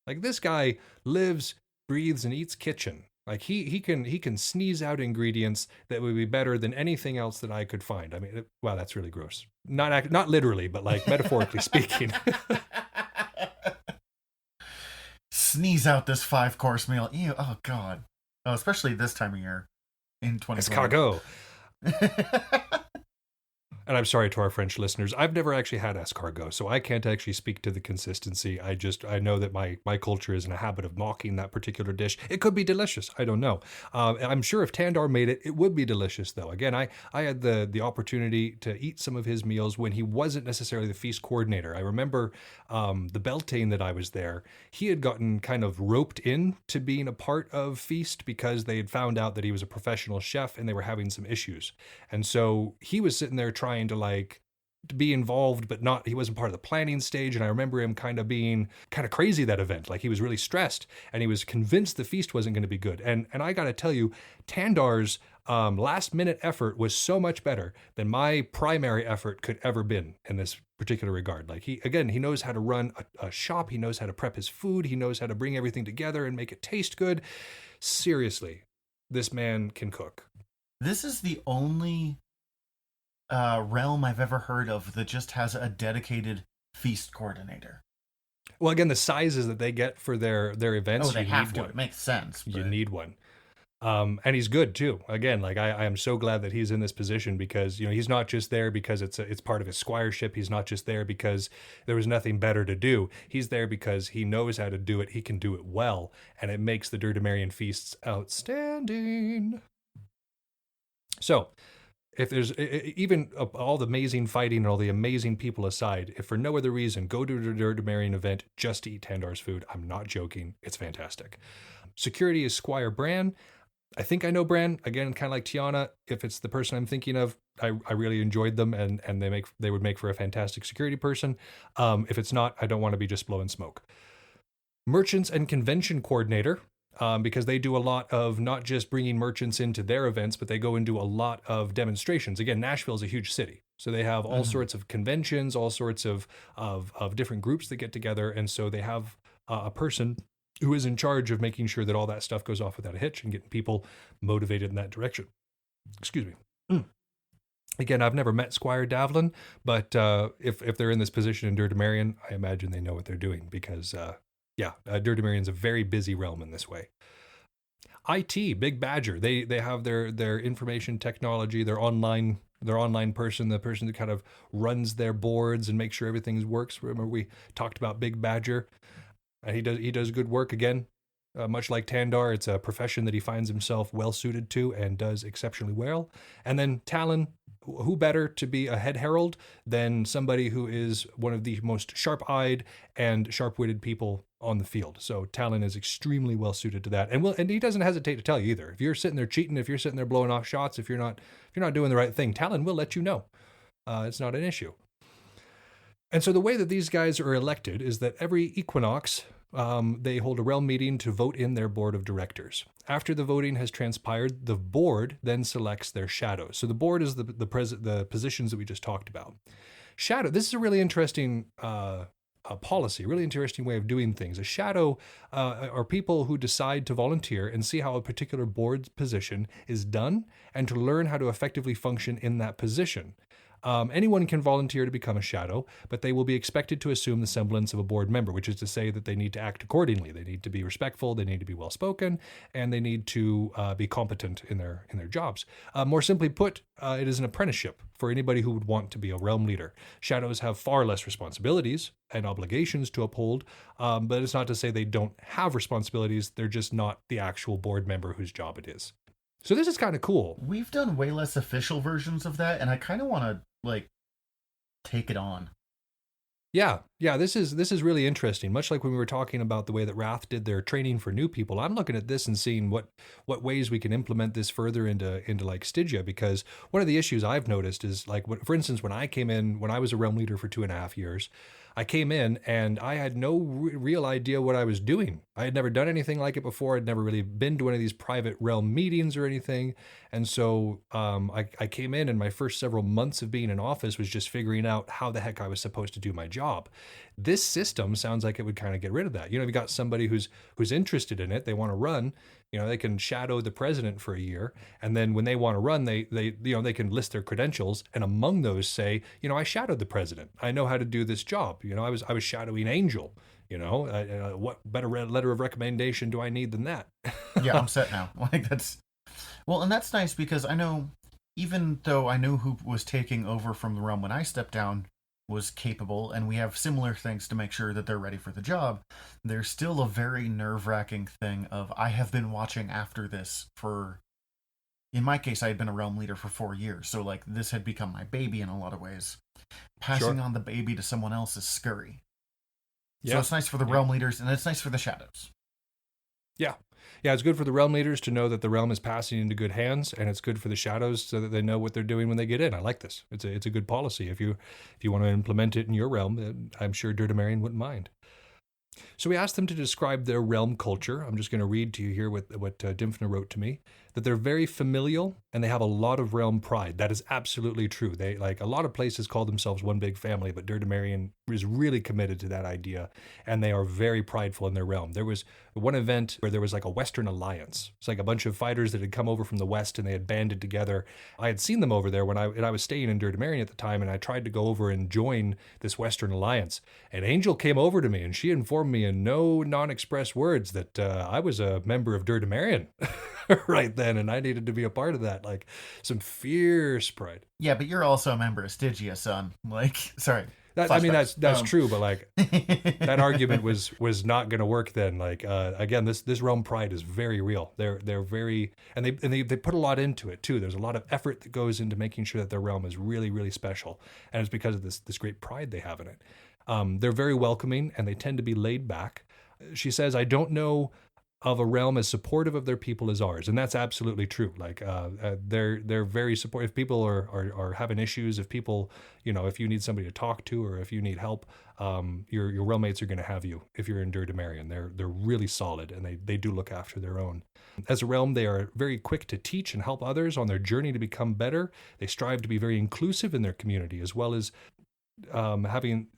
Like, this guy lives, breathes, and eats kitchen. Like, he can sneeze out ingredients that would be better than anything else that I could find. I mean, wow, that's really gross. Not literally, but like metaphorically speaking. Sneeze out this 5-course meal. Ew, oh god. Oh, especially this time of year in 2020. Escargot. And I'm sorry to our French listeners, I've never actually had escargot, so I can't actually speak to the consistency. I know that my culture is in a habit of mocking that particular dish. It could be delicious. I don't know. I'm sure if Tandar made it, it would be delicious, though. Again, I had the opportunity to eat some of his meals when he wasn't necessarily the feast coordinator. I remember the Beltane that I was there, he had gotten kind of roped in to being a part of Feast because they had found out that he was a professional chef and they were having some issues. And so he was sitting there trying to be involved, but he wasn't part of the planning stage. And I remember him kind of being kind of crazy that event. Like, he was really stressed and he was convinced the feast wasn't going to be good. And I got to tell you, Tandar's last minute effort was so much better than my primary effort could ever been in this particular regard. Like, he knows how to run a shop. He knows how to prep his food. He knows how to bring everything together and make it taste good. Seriously, this man can cook. This is the only realm I've ever heard of that just has a dedicated feast coordinator. Well, again, the sizes that they get for their events, they have to. It makes sense. But... You need one. And he's good too. Again, like, I am so glad that he's in this position, because he's not just there because it's part of his squireship. He's not just there because there was nothing better to do. He's there because he knows how to do it. He can do it well, and it makes the Dur Demarion feasts outstanding. So, if there's even all the amazing fighting and all the amazing people aside, if for no other reason, go to the Dur Demarion event just to eat Tandar's food. I'm not joking. It's fantastic. Security is Squire Bran. I think I know Bran. Again, kind of like Tiana. If it's the person I'm thinking of, I really enjoyed them, and they would make for a fantastic security person. If it's not, I don't want to be just blowing smoke. Merchants and Convention Coordinator. Because they do a lot of not just bringing merchants into their events, but they go and do a lot of demonstrations. Again, Nashville is a huge city, so they have all sorts of conventions, all sorts of different groups that get together, and so they have a person who is in charge of making sure that all that stuff goes off without a hitch and getting people motivated in that direction. Excuse me. Again, I've never met Squire Davlin, but if they're in this position in Dur Demarion, I imagine they know what they're doing, because Dur Demarion's a very busy realm in this way. IT, Big Badger, they have their information technology, their online their online person, the person that kind of runs their boards and makes sure everything works. Remember we talked about Big Badger, and he does good work again. Much like Tandar, it's a profession that he finds himself well suited to and does exceptionally well. And then Talon, who better to be a head herald than somebody who is one of the most sharp-eyed and sharp-witted people on the field. So Talon is extremely well suited to that, and he doesn't hesitate to tell you either. If you're sitting there cheating, if you're sitting there blowing off shots, if you're not doing the right thing, Talon will let you know. It's not an issue. And so the way that these guys are elected is that every equinox, they hold a realm meeting to vote in their board of directors. After the voting has transpired, the board then selects their shadows. So the board is the positions that we just talked about. Shadow. This is a really interesting policy, really interesting way of doing things. A shadow are people who decide to volunteer and see how a particular board position is done and to learn how to effectively function in that position. Anyone can volunteer to become a shadow, but they will be expected to assume the semblance of a board member, which is to say that they need to act accordingly. They need to be respectful, they need to be well-spoken, and they need to be competent in their jobs. More simply put, it is an apprenticeship for anybody who would want to be a realm leader. Shadows have far less responsibilities and obligations to uphold, but it's not to say they don't have responsibilities. They're just not the actual board member whose job it is. So this is kind of cool. We've done way less official versions of that, and I kind of want to take it on. Yeah, this is really interesting. Much like when we were talking about the way that Wrath did their training for new people, I'm looking at this and seeing what ways we can implement this further into like Stygia, because one of the issues I've noticed is for instance, when I came in, when I was a realm leader for 2.5 years, I came in and I had no real idea what I was doing. I had never done anything like it before. I'd never really been to one of these private realm meetings or anything. And so I came in, and my first several months of being in office was just figuring out how the heck I was supposed to do my job. This system sounds like it would kind of get rid of that. You know, you got somebody who's interested in it, they want to run, you know, they can shadow the president for a year, and then when they want to run, they can list their credentials, and among those say, you know, I shadowed the president. I know how to do this job. You know, I was shadowing Angel. You know, what better letter of recommendation do I need than that? Yeah, I'm set now. That's well, and that's nice because I know, even though I knew who was taking over from the realm when I stepped down was capable, and we have similar things to make sure that they're ready for the job, there's still a very nerve-wracking thing of, I have been watching after this for, in my case, I had been a realm leader for 4 years, so this had become my baby in a lot of ways. Passing on the baby to someone else is scurry. Yeah. So it's nice for the realm leaders, and it's nice for the shadows. Yeah, it's good for the realm leaders to know that the realm is passing into good hands, and it's good for the shadows so that they know what they're doing when they get in. I like this. It's a good policy. If you want to implement it in your realm, I'm sure Dur Demarion wouldn't mind. So we asked them to describe their realm culture. I'm just going to read to you here what Dymphna wrote to me, that they're very familial and they have a lot of realm pride. That is absolutely true. They, like, a lot of places call themselves one big family, but Dur Demarion is really committed to that idea, and they are very prideful in their realm. There was one event where there was like a Western alliance. It's like a bunch of fighters that had come over from the West and they had banded together. I had seen them over there when I was staying in Dur Demarion at the time, and I tried to go over and join this Western alliance. And Angel came over to me and she informed me in no non-express words that I was a member of Dur Demarion right then, and I needed to be a part of that. Like, some fierce pride. Yeah, but you're also a member of Stygia, son. Sorry. That's true, but that argument was not going to work then. Again, this realm pride is very real. They're very, and they put a lot into it too. There's a lot of effort that goes into making sure that their realm is really, really special, and it's because of this great pride they have in it. They're very welcoming, and they tend to be laid back. She says, I don't know of a realm as supportive of their people as ours, and that's absolutely true. They're very supportive. If people are having issues, if people, if you need somebody to talk to, or if you need help, your realmmates are going to have you. If you're in Dur Demarion, they're really solid, and they do look after their own. As a realm, they are very quick to teach and help others on their journey to become better. They strive to be very inclusive in their community, as well as having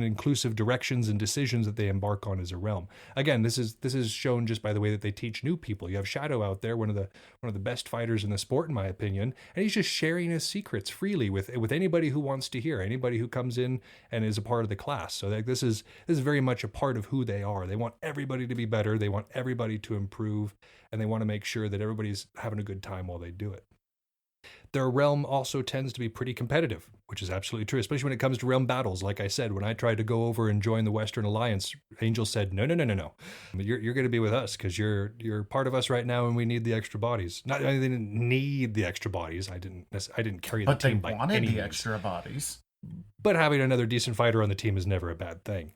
inclusive directions and decisions that they embark on as a realm. Again, this is shown just by the way that they teach new people. You have Shadow out there, one of the best fighters in the sport, in my opinion, and he's just sharing his secrets freely with anybody who wants to hear, anybody who comes in and is a part of the class. So this is very much a part of who they are. They want everybody to be better. They want everybody to improve, and they want to make sure that everybody's having a good time while they do it. Their realm also tends to be pretty competitive, which is absolutely true, especially when it comes to realm battles. Like I said, when I tried to go over and join the Western Alliance, Angel said, no, no, no, no, no. You're going to be with us because you're part of us right now and we need the extra bodies. Not they didn't need the extra bodies. I didn't carry the team by any means. But they wanted the extra bodies. But having another decent fighter on the team is never a bad thing.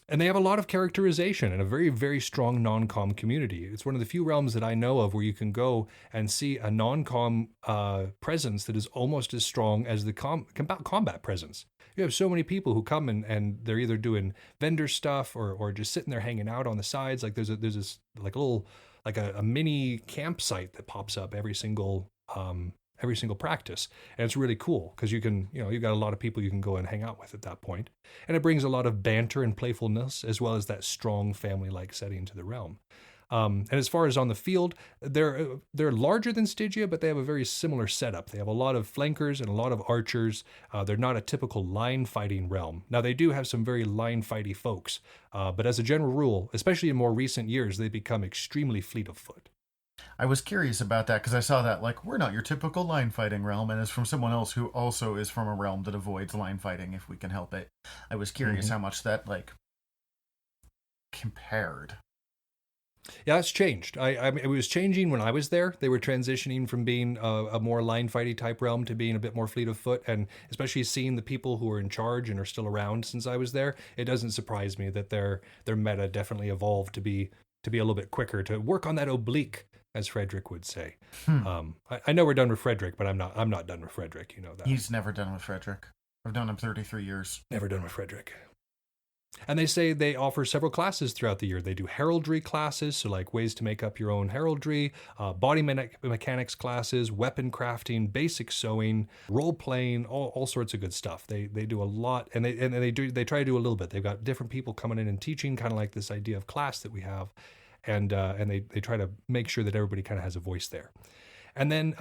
And they have a lot of characterization and a very, very strong non-com community. It's one of the few realms that I know of where you can go and see a non-com presence that is almost as strong as the combat presence. You have so many people who come and they're either doing vendor stuff or just sitting there hanging out on the sides. Like there's this like a little like a mini campsite that pops up every single practice, and it's really cool because you've got a lot of people you can go and hang out with at that point, and it brings a lot of banter and playfulness as well as that strong family-like setting to the realm. And as far as on the field, they're larger than Stygia, but they have a very similar setup. They have a lot of flankers and a lot of archers. They're not a typical line fighting realm. Now they do have some very line fighty folks, but as a general rule, especially in more recent years, they become extremely fleet of foot. I was curious about that because I saw that, like, we're not your typical line fighting realm, and it's from someone else who also is from a realm that avoids line fighting if we can help it. I was curious how much that, like, compared. Yeah, it's changed. I mean, it was changing when I was there. They were transitioning from being a more line fighty type realm to being a bit more fleet of foot, and especially seeing the people who are in charge and are still around since I was there, it doesn't surprise me that their meta definitely evolved to be a little bit quicker, to work on that oblique, as Frederick would say. I know we're done with Frederick, but I'm not done with Frederick. You know that. He's never done with Frederick. I've known him 33 years. Never done with Frederick. And they say they offer several classes throughout the year. They do heraldry classes, so like ways to make up your own heraldry, body mechanics classes, weapon crafting, basic sewing, role playing, all sorts of good stuff. They do a lot, and they try to do a little bit. They've got different people coming in and teaching, kind of like this idea of class that we have, and they try to make sure that everybody kind of has a voice there. And then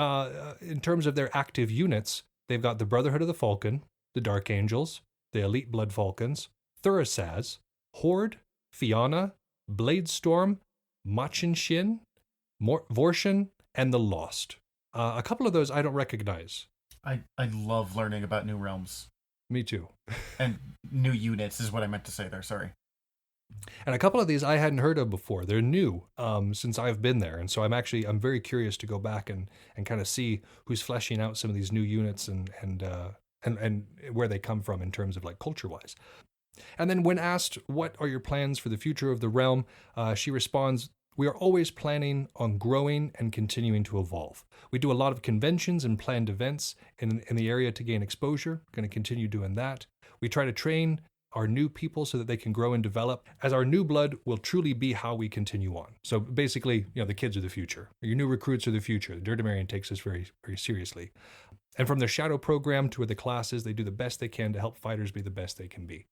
in terms of their active units, they've got the Brotherhood of the Falcon, the Dark Angels, the Elite Blood Falcons, Thurasaz, Horde, Fianna, Bladestorm, Machinshin, Vorshin, and the Lost. A couple of those I don't recognize. I love learning about new realms. Me too. And new units is what I meant to say there, sorry. And a couple of these I hadn't heard of before. They're new since I've been there. And so I'm very curious to go back and kind of see who's fleshing out some of these new units and where they come from in terms of like culture-wise. And then when asked, what are your plans for the future of the realm? She responds, we are always planning on growing and continuing to evolve. We do a lot of conventions and planned events in the area to gain exposure. Going to continue doing that. We try to train our new people so that they can grow and develop, as our new blood will truly be how we continue on. So basically, the kids are the future. Your new recruits are the future. Dur Demarion takes this very, very seriously. And from their shadow program to the classes, they do the best they can to help fighters be the best they can be.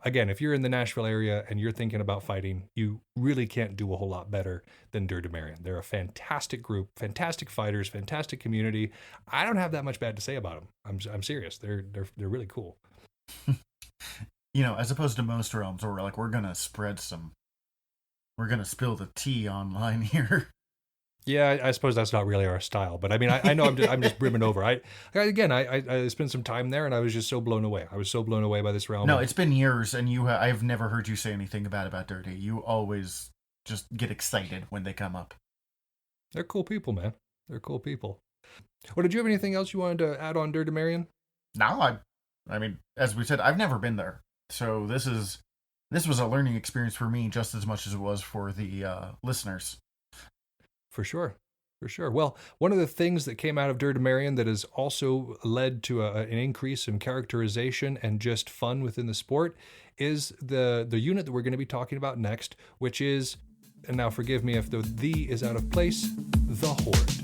Again, if you're in the Nashville area and you're thinking about fighting, you really can't do a whole lot better than Dur Demarion. They're a fantastic group, fantastic fighters, fantastic community. I don't have that much bad to say about them. I'm serious. They're really cool. As opposed to most realms where we're like, we're gonna spill the tea online here. Yeah, I suppose that's not really our style, but I mean, I know I'm just brimming over. I spent some time there, and I was just so blown away. I was so blown away by this realm. No, it's been years, and I've never heard you say anything bad about Dirty. You always just get excited when they come up. They're cool people, man. They're cool people. Well, did you have anything else you wanted to add on Dur Demarion? No, I mean, as we said, I've never been there, so this was a learning experience for me just as much as it was for the listeners. For sure. Well, one of the things that came out of Dur Demarion that has also led to an increase in characterization and just fun within the sport is the unit that we're going to be talking about next, which is, and now forgive me if the is out of place, the Horde.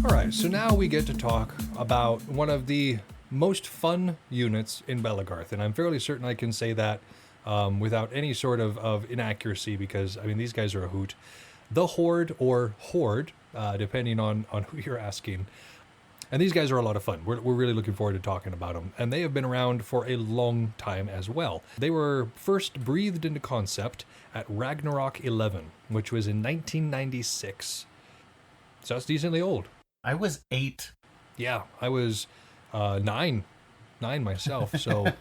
All right, so now we get to talk about one of the most fun units in Belegarth, and I'm fairly certain I can say that without any sort of inaccuracy, because I mean these guys are a hoot. The Horde, or Horde, depending on who you're asking. And these guys are a lot of fun. We're really looking forward to talking about them. And they have been around for a long time as well. They were first breathed into concept at Ragnarok 11, which was in 1996. So that's decently old. I was 8. Yeah, I was 9 myself. So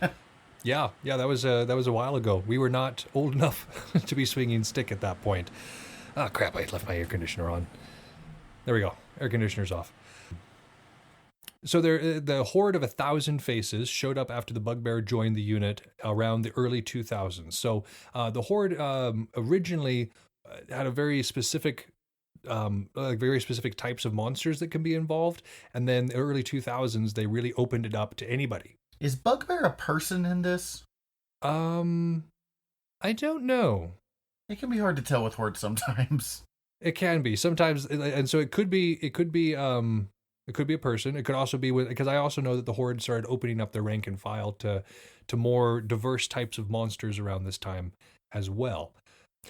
yeah, that was a while ago. We were not old enough to be swinging stick at that point. Ah, crap! I left my air conditioner on. There we go. Air conditioner's off. So the Horde of 1,000 Faces showed up after the Bugbear joined the unit around the early 2000s. So the Horde originally had a very specific types of monsters that can be involved, and then the early 2000s they really opened it up to anybody. Is Bugbear a person in this? I don't know. It can be hard to tell with Horde sometimes. It can be sometimes, and so it could be a person. It could also be because I also know that the Horde started opening up their rank and file to more diverse types of monsters around this time as well.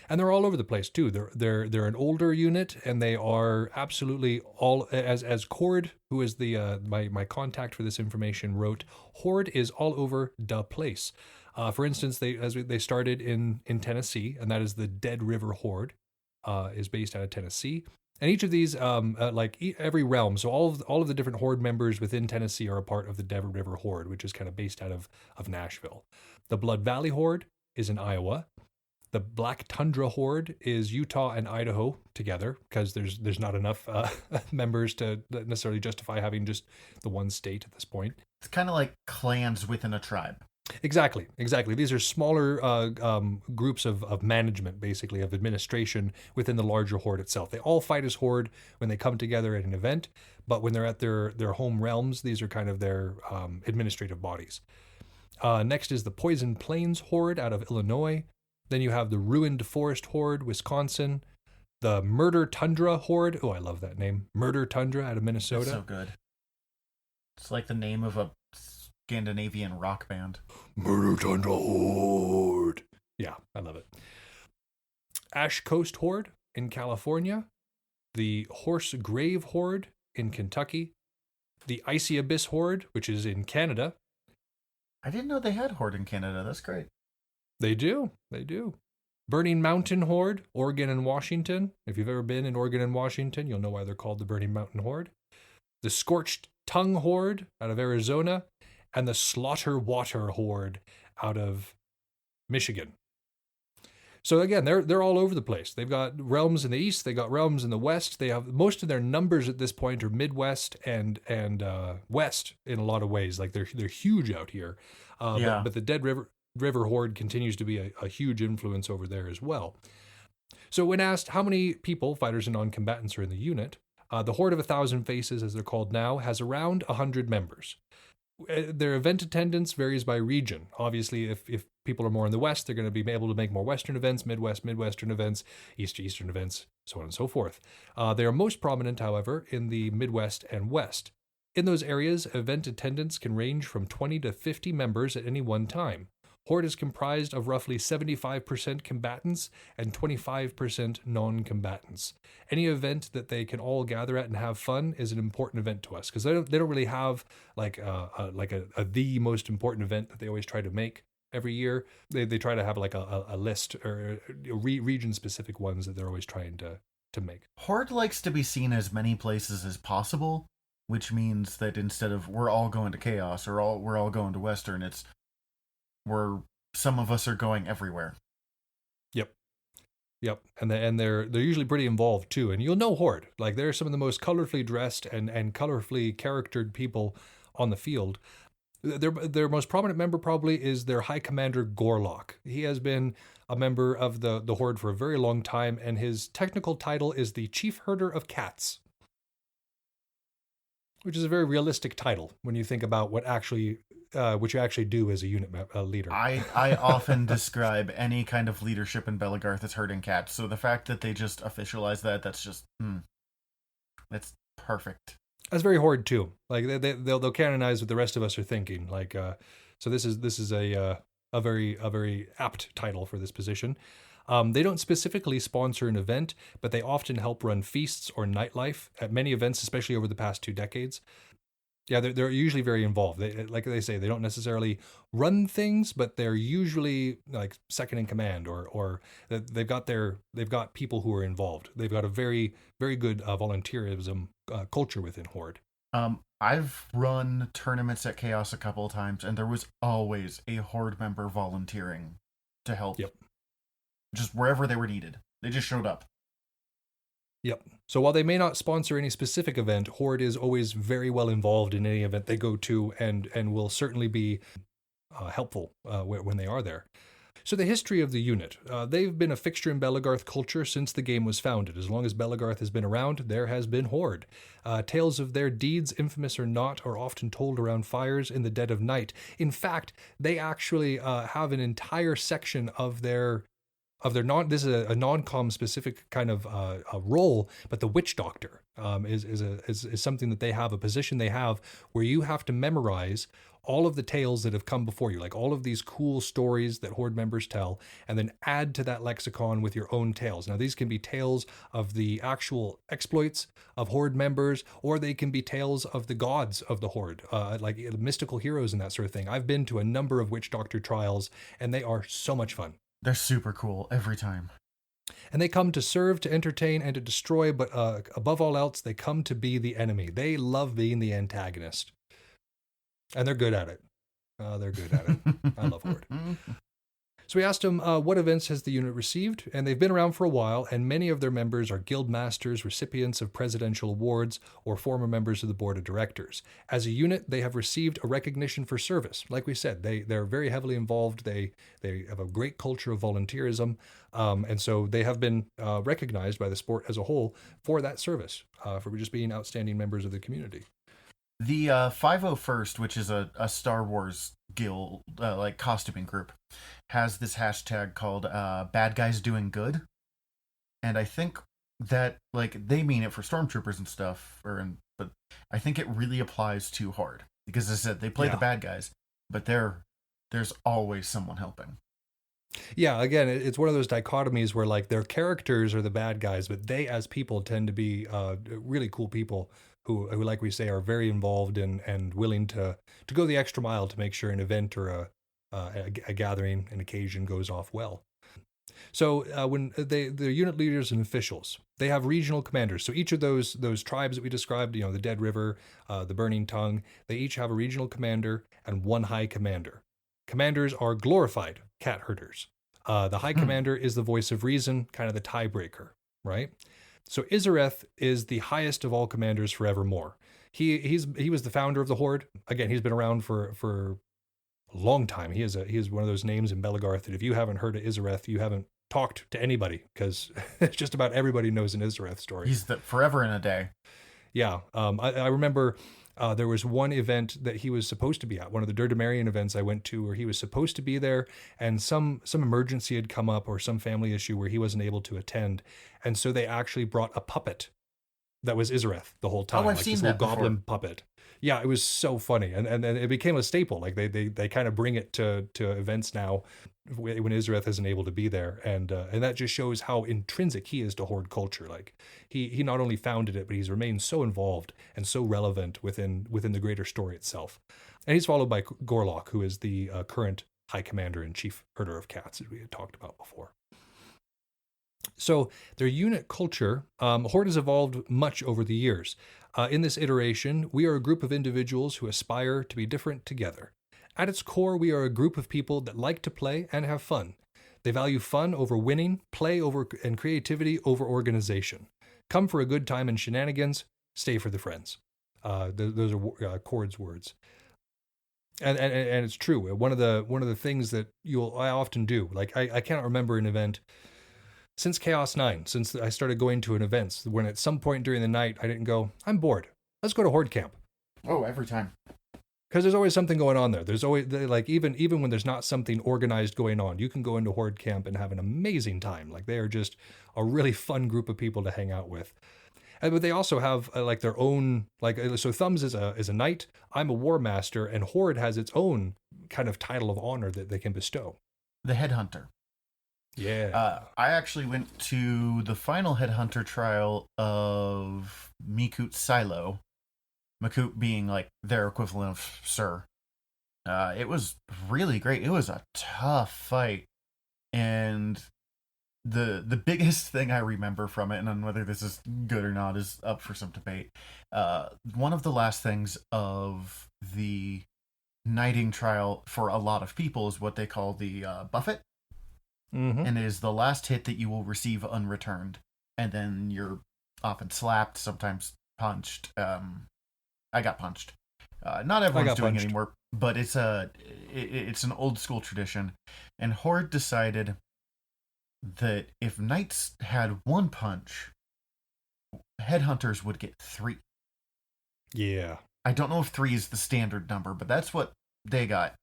And they're all over the place too. They're an older unit, and they are absolutely all as Cord, who is the my contact for this information, wrote. Horde is all over the place. For instance, they started in Tennessee, and that is the Dead River Horde, is based out of Tennessee. And each of these, every realm, so all of the different Horde members within Tennessee are a part of the Dead River Horde, which is kind of based out of Nashville. The Blood Valley Horde is in Iowa. The Black Tundra Horde is Utah and Idaho together, because there's not enough members to necessarily justify having just the one state at this point. It's kind of like clans within a tribe. Exactly. These are smaller groups of management, basically, of administration within the larger Horde itself. They all fight as Horde when they come together at an event, but when they're at their home realms, these are kind of their administrative bodies. Next is the Poison Plains Horde out of Illinois. Then you have the Ruined Forest Horde, Wisconsin. The Murder Tundra Horde. Oh, I love that name. Murder Tundra out of Minnesota. It's so good. It's like the name of a Scandinavian rock band. Murder Tundra Horde. Yeah, I love it. Ash Coast Horde in California. The Horse Grave Horde in Kentucky. The Icy Abyss Horde, which is in Canada. I didn't know they had Horde in Canada. That's great. They do. Burning Mountain Horde, Oregon and Washington. If you've ever been in Oregon and Washington, you'll know why they're called the Burning Mountain Horde. The Scorched Tongue Horde out of Arizona. And the Slaughter Water Horde out of Michigan. So again, they're all over the place. They've got realms in the east, they got realms in the west. They have most of their numbers at this point are Midwest and West in a lot of ways. Like they're huge out here. But the Dead River Horde continues to be a huge influence over there as well. So when asked how many people, fighters and non-combatants, are in the unit, the Horde of 1,000 Faces, as they're called now, has around 100 members. Their event attendance varies by region. Obviously, if people are more in the West, they're going to be able to make more Western events, Midwestern events, Eastern events, so on and so forth. They are most prominent, however, in the Midwest and West. In those areas, event attendance can range from 20 to 50 members at any one time. Horde is comprised of roughly 75% combatants and 25% non-combatants. Any event that they can all gather at and have fun is an important event to us, because they don't really have the most important event that they always try to make every year. They try to have like a list or region-specific ones that they're always trying to make. Horde likes to be seen as many places as possible, which means that instead of we're all going to Chaos or we're all going to Western, it's some of us are going everywhere. Yep. And they're usually pretty involved too. And you'll know Horde. Like they're some of the most colorfully dressed and colorfully charactered people on the field. Their most prominent member probably is their High Commander Gorlock. He has been a member of the Horde for a very long time, and his technical title is the Chief Herder of Cats, which is a very realistic title when you think about what you actually do as a unit leader. I often describe any kind of leadership in Belegarth as herding cats, so the fact that they just officialize that's just, that's perfect. That's very Horde too. Like they'll canonize what the rest of us are thinking. Like, so this is a very apt title for this position. They don't specifically sponsor an event, but they often help run feasts or nightlife at many events, especially over the past 2 decades. Yeah, they're usually very involved. Like they say, they don't necessarily run things, but they're usually like second in command, or they've got people who are involved. They've got a very good volunteerism culture within Horde. I've run tournaments at Chaos a couple of times, and there was always a Horde member volunteering to help. Yep. Just wherever they were needed. They just showed up. Yep. So while they may not sponsor any specific event, Horde is always very well involved in any event they go to, and will certainly be helpful when they are there. So the history of the unit. They've been a fixture in Belegarth culture since the game was founded. As long as Belegarth has been around, there has been Horde. Tales of their deeds, infamous or not, are often told around fires in the dead of night. In fact, they actually have an entire section of their non. This is a non-com specific kind of a role, but the witch doctor is something that they have, a position they have where you have to memorize all of the tales that have come before you, like all of these cool stories that Horde members tell, and then add to that lexicon with your own tales. Now, these can be tales of the actual exploits of Horde members, or they can be tales of the gods of the Horde, like mystical heroes and that sort of thing. I've been to a number of witch doctor trials, and they are so much fun. They're super cool every time. And they come to serve, to entertain, and to destroy, but above all else, they come to be the enemy. They love being the antagonist. And they're good at it. They're good at it. I love Horde. So we asked them, what events has the unit received? And they've been around for a while, and many of their members are guild masters, recipients of presidential awards, or former members of the board of directors. As a unit, they have received a recognition for service. Like we said, they're very heavily involved. They have a great culture of volunteerism, and so they have been recognized by the sport as a whole for that service, for just being outstanding members of the community. The 501st, which is a Star Wars guild, like costuming group, has this hashtag called Bad Guys Doing Good. And I think that, like, they mean it for stormtroopers and stuff, but I think it really applies to Horde. Because as I said, they play the bad guys, but there's always someone helping. Yeah, again, it's one of those dichotomies where, like, their characters are the bad guys, but they as people tend to be really cool people who, like we say, are very involved and willing to go the extra mile to make sure an event or a gathering, an occasion goes off well. So when the unit leaders and officials, they have regional commanders. So each of those tribes that we described, the Dead River, the Burning Tongue, they each have a regional commander and one high commander. Commanders are glorified cat herders. The high commander is the voice of reason, kind of the tiebreaker, right? So Izareth is the highest of all commanders forevermore. He was the founder of the Horde. Again, he's been around for a long time. He is one of those names in Belegarth that if you haven't heard of Izareth, you haven't talked to anybody, because just about everybody knows an Izareth story. He's the forever in a day. Yeah. I remember there was one event that he was supposed to be at, one of the Dur Demarion events I went to, where he was supposed to be there, and some emergency had come up or some family issue where he wasn't able to attend. And so they actually brought a puppet that was Izareth the whole time. Oh, I've seen that little goblin before. puppet. Yeah, it was so funny. And it became a staple. Like they kind of bring it to events now when Izareth isn't able to be there. And that just shows how intrinsic he is to Horde culture. Like he not only founded it, but he's remained so involved and so relevant within the greater story itself. And he's followed by Gorlock, who is the current High Commander and Chief Herder of Cats, as we had talked about before. So their unit culture, Horde has evolved much over the years. In this iteration, we are a group of individuals who aspire to be different together. At its core, we are a group of people that like to play and have fun. They value fun over winning, play over and creativity over organization. Come for a good time and shenanigans, stay for the friends. Those are Cord's words. And it's true. One of the things that I often do, like I cannot remember an event since Chaos 9, since I started going to an events, when at some point during the night I didn't go, I'm bored, let's go to Horde Camp. Oh, every time. Because there's always something going on there. There's always, like, even when there's not something organized going on, you can go into Horde Camp and have an amazing time. Like, they are just a really fun group of people to hang out with. But they also have like their own, like, so Thumbs is a knight, I'm a war master, and Horde has its own kind of title of honor that they can bestow. The Headhunter. Yeah. I actually went to the final Headhunter trial of Mikut Silo, Makoop being like their equivalent of Sir. It was really great. It was a tough fight, and the biggest thing I remember from it, and on whether this is good or not is up for some debate. One of the last things of the knighting trial for a lot of people is what they call the buffet, and it is the last hit that you will receive unreturned, and then you're often slapped, sometimes punched. I got punched. Not everyone's doing it anymore, but it's an old school tradition, and Horde decided that if knights had one punch, headhunters would get 3. Yeah. I don't know if 3 is the standard number, but that's what they got.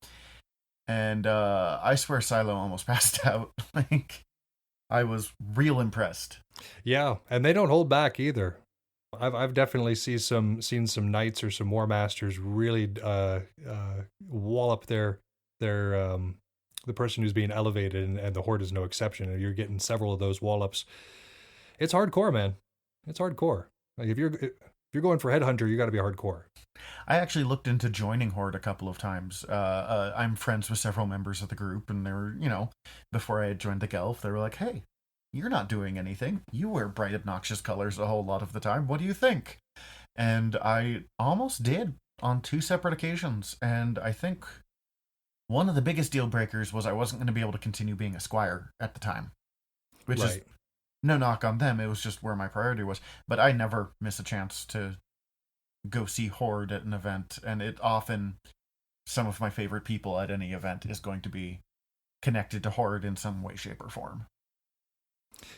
And I swear Silo almost passed out. Like, I was real impressed. Yeah, and they don't hold back either. I've definitely seen some knights or some war masters really wallop the person who's being elevated, and the Horde is no exception. You're getting several of those wallops. It's hardcore, man. It's hardcore. Like if you're going for headhunter, you got to be hardcore. I actually looked into joining Horde a couple of times. I'm friends with several members of the group, and they were, before I had joined the Gelf, they were like, "Hey, you're not doing anything. You wear bright, obnoxious colors a whole lot of the time. What do you think?" And I almost did on 2 separate occasions, and I think one of the biggest deal breakers was I wasn't going to be able to continue being a squire at the time, which is no knock on them. It was just where my priority was. But I never miss a chance to go see Horde at an event, and it often, some of my favorite people at any event is going to be connected to Horde in some way, shape, or form.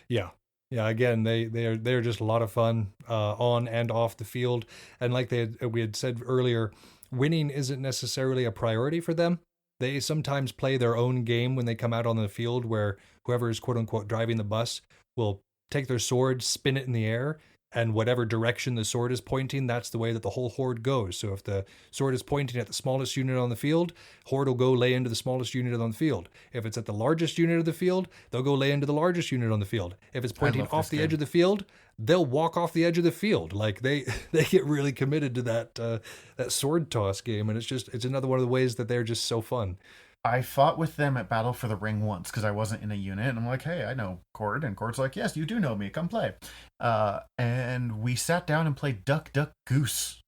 Yeah. Again, they're just a lot of fun on and off the field, and like we had said earlier, winning isn't necessarily a priority for them. They sometimes play their own game when they come out on the field, where whoever is quote unquote driving the bus will take their sword, spin it in the air, and whatever direction the sword is pointing, that's the way that the whole Horde goes. So if the sword is pointing at the smallest unit on the field, Horde will go lay into the smallest unit on the field. If it's at the largest unit of the field, they'll go lay into the largest unit on the field. If it's pointing off the edge of the field, they'll walk off the edge of the field. Like they get really committed to that sword toss game, and it's another one of the ways that they're just so fun. I fought with them at Battle for the Ring once because I wasn't in a unit, and I'm like, "Hey, I know Cord," and Cord's like, "Yes, you do know me. Come play." And we sat down and played Duck, Duck, Goose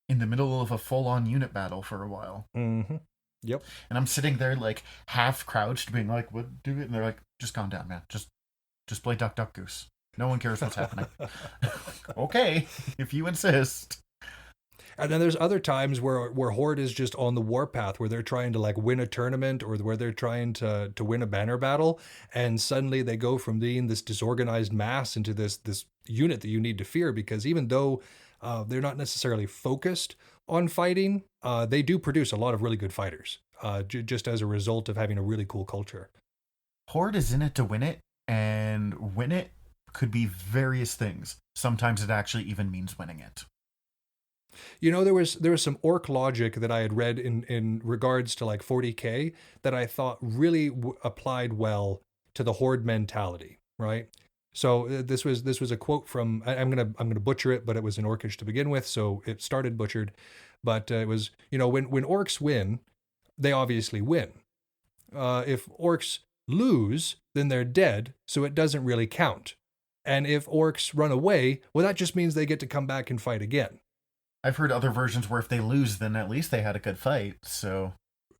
in the middle of a full-on unit battle for a while. Mm-hmm. Yep. And I'm sitting there like half crouched, being like, "What do it?" And they're like, "Just calm down, man. Just play Duck, Duck, Goose. No one cares what's happening." Okay, if you insist. And then there's other times where Horde is just on the warpath, where they're trying to like win a tournament, or where they're trying to win a banner battle, and suddenly they go from being this disorganized mass into this unit that you need to fear, because even though they're not necessarily focused on fighting, they do produce a lot of really good fighters, just as a result of having a really cool culture. Horde is in it to win it, and win it could be various things. Sometimes it actually even means winning it. There was some orc logic that I had read in regards to like 40K that I thought really applied well to the Horde mentality, right? So this was a quote from, I'm gonna butcher it, but it was in Orcish to begin with, so it started butchered, but it was, when orcs win, they obviously win. If orcs lose, then they're dead, so it doesn't really count. And if orcs run away, well, that just means they get to come back and fight again. I've heard other versions where if they lose, then at least they had a good fight. So,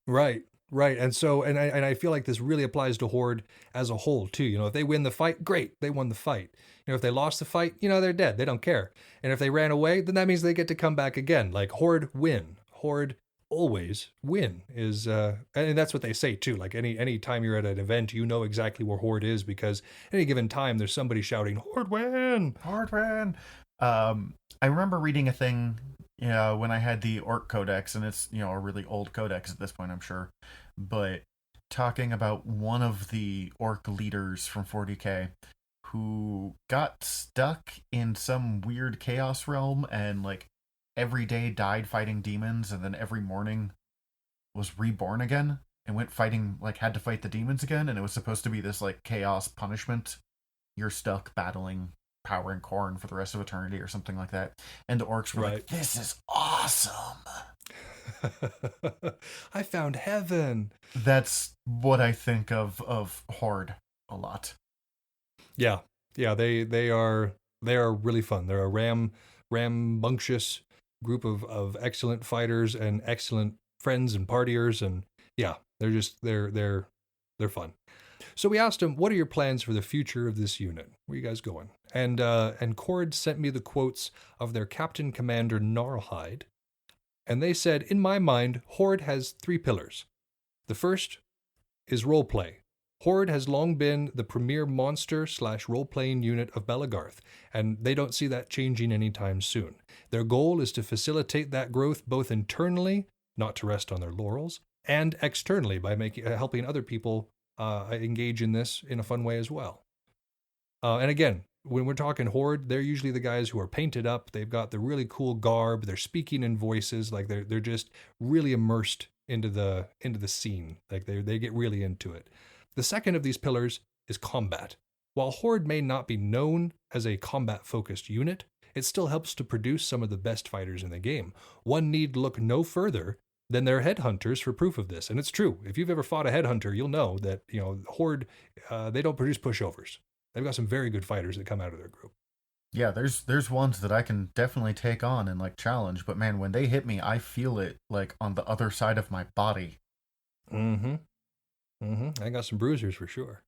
right, and so I feel like this really applies to Horde as a whole too. If they win the fight, great, they won the fight. If they lost the fight, they're dead, they don't care. And if they ran away, then that means they get to come back again. Like Horde win, Horde always win is, and that's what they say too. Like any time you're at an event, exactly where Horde is, because any given time there's somebody shouting Horde win, Horde win. I remember reading a thing, when I had the Orc Codex, and it's, a really old codex at this point, I'm sure, but talking about one of the Orc leaders from 40K who got stuck in some weird chaos realm and, like, every day died fighting demons, and then every morning was reborn again and went fighting, like, had to fight the demons again, and it was supposed to be this, like, chaos punishment. You're stuck battling powering corn for the rest of eternity or something like that. And the orcs were Right. like, "This is awesome." I found heaven. That's what I think of Horde a lot. Yeah, yeah, they are really fun. They're a rambunctious group of excellent fighters and excellent friends and partiers, and yeah, they're fun. So we asked him, "What are your plans for the future of this unit? Where are you guys going?" And Cord sent me the quotes of their Captain Commander Gnarlhide, and they said, "In my mind, Horde has 3 pillars. The first is roleplay. Horde has long been the premier monster / role-playing unit of Belegarth, and they don't see that changing anytime soon. Their goal is to facilitate that growth both internally, not to rest on their laurels, and externally by helping other people engage in this in a fun way as well." And again, when we're talking Horde, they're usually the guys who are painted up. They've got the really cool garb. They're speaking in voices, like they're just really immersed into the scene. Like they get really into it. The second of these pillars is combat. While Horde may not be known as a combat-focused unit, it still helps to produce some of the best fighters in the game. One need look no further than their headhunters for proof of this. And it's true. If you've ever fought a headhunter, you'll know that, Horde, they don't produce pushovers. They've got some very good fighters that come out of their group. Yeah, there's ones that I can definitely take on and like challenge, but man, when they hit me, I feel it like on the other side of my body. I got some bruisers for sure.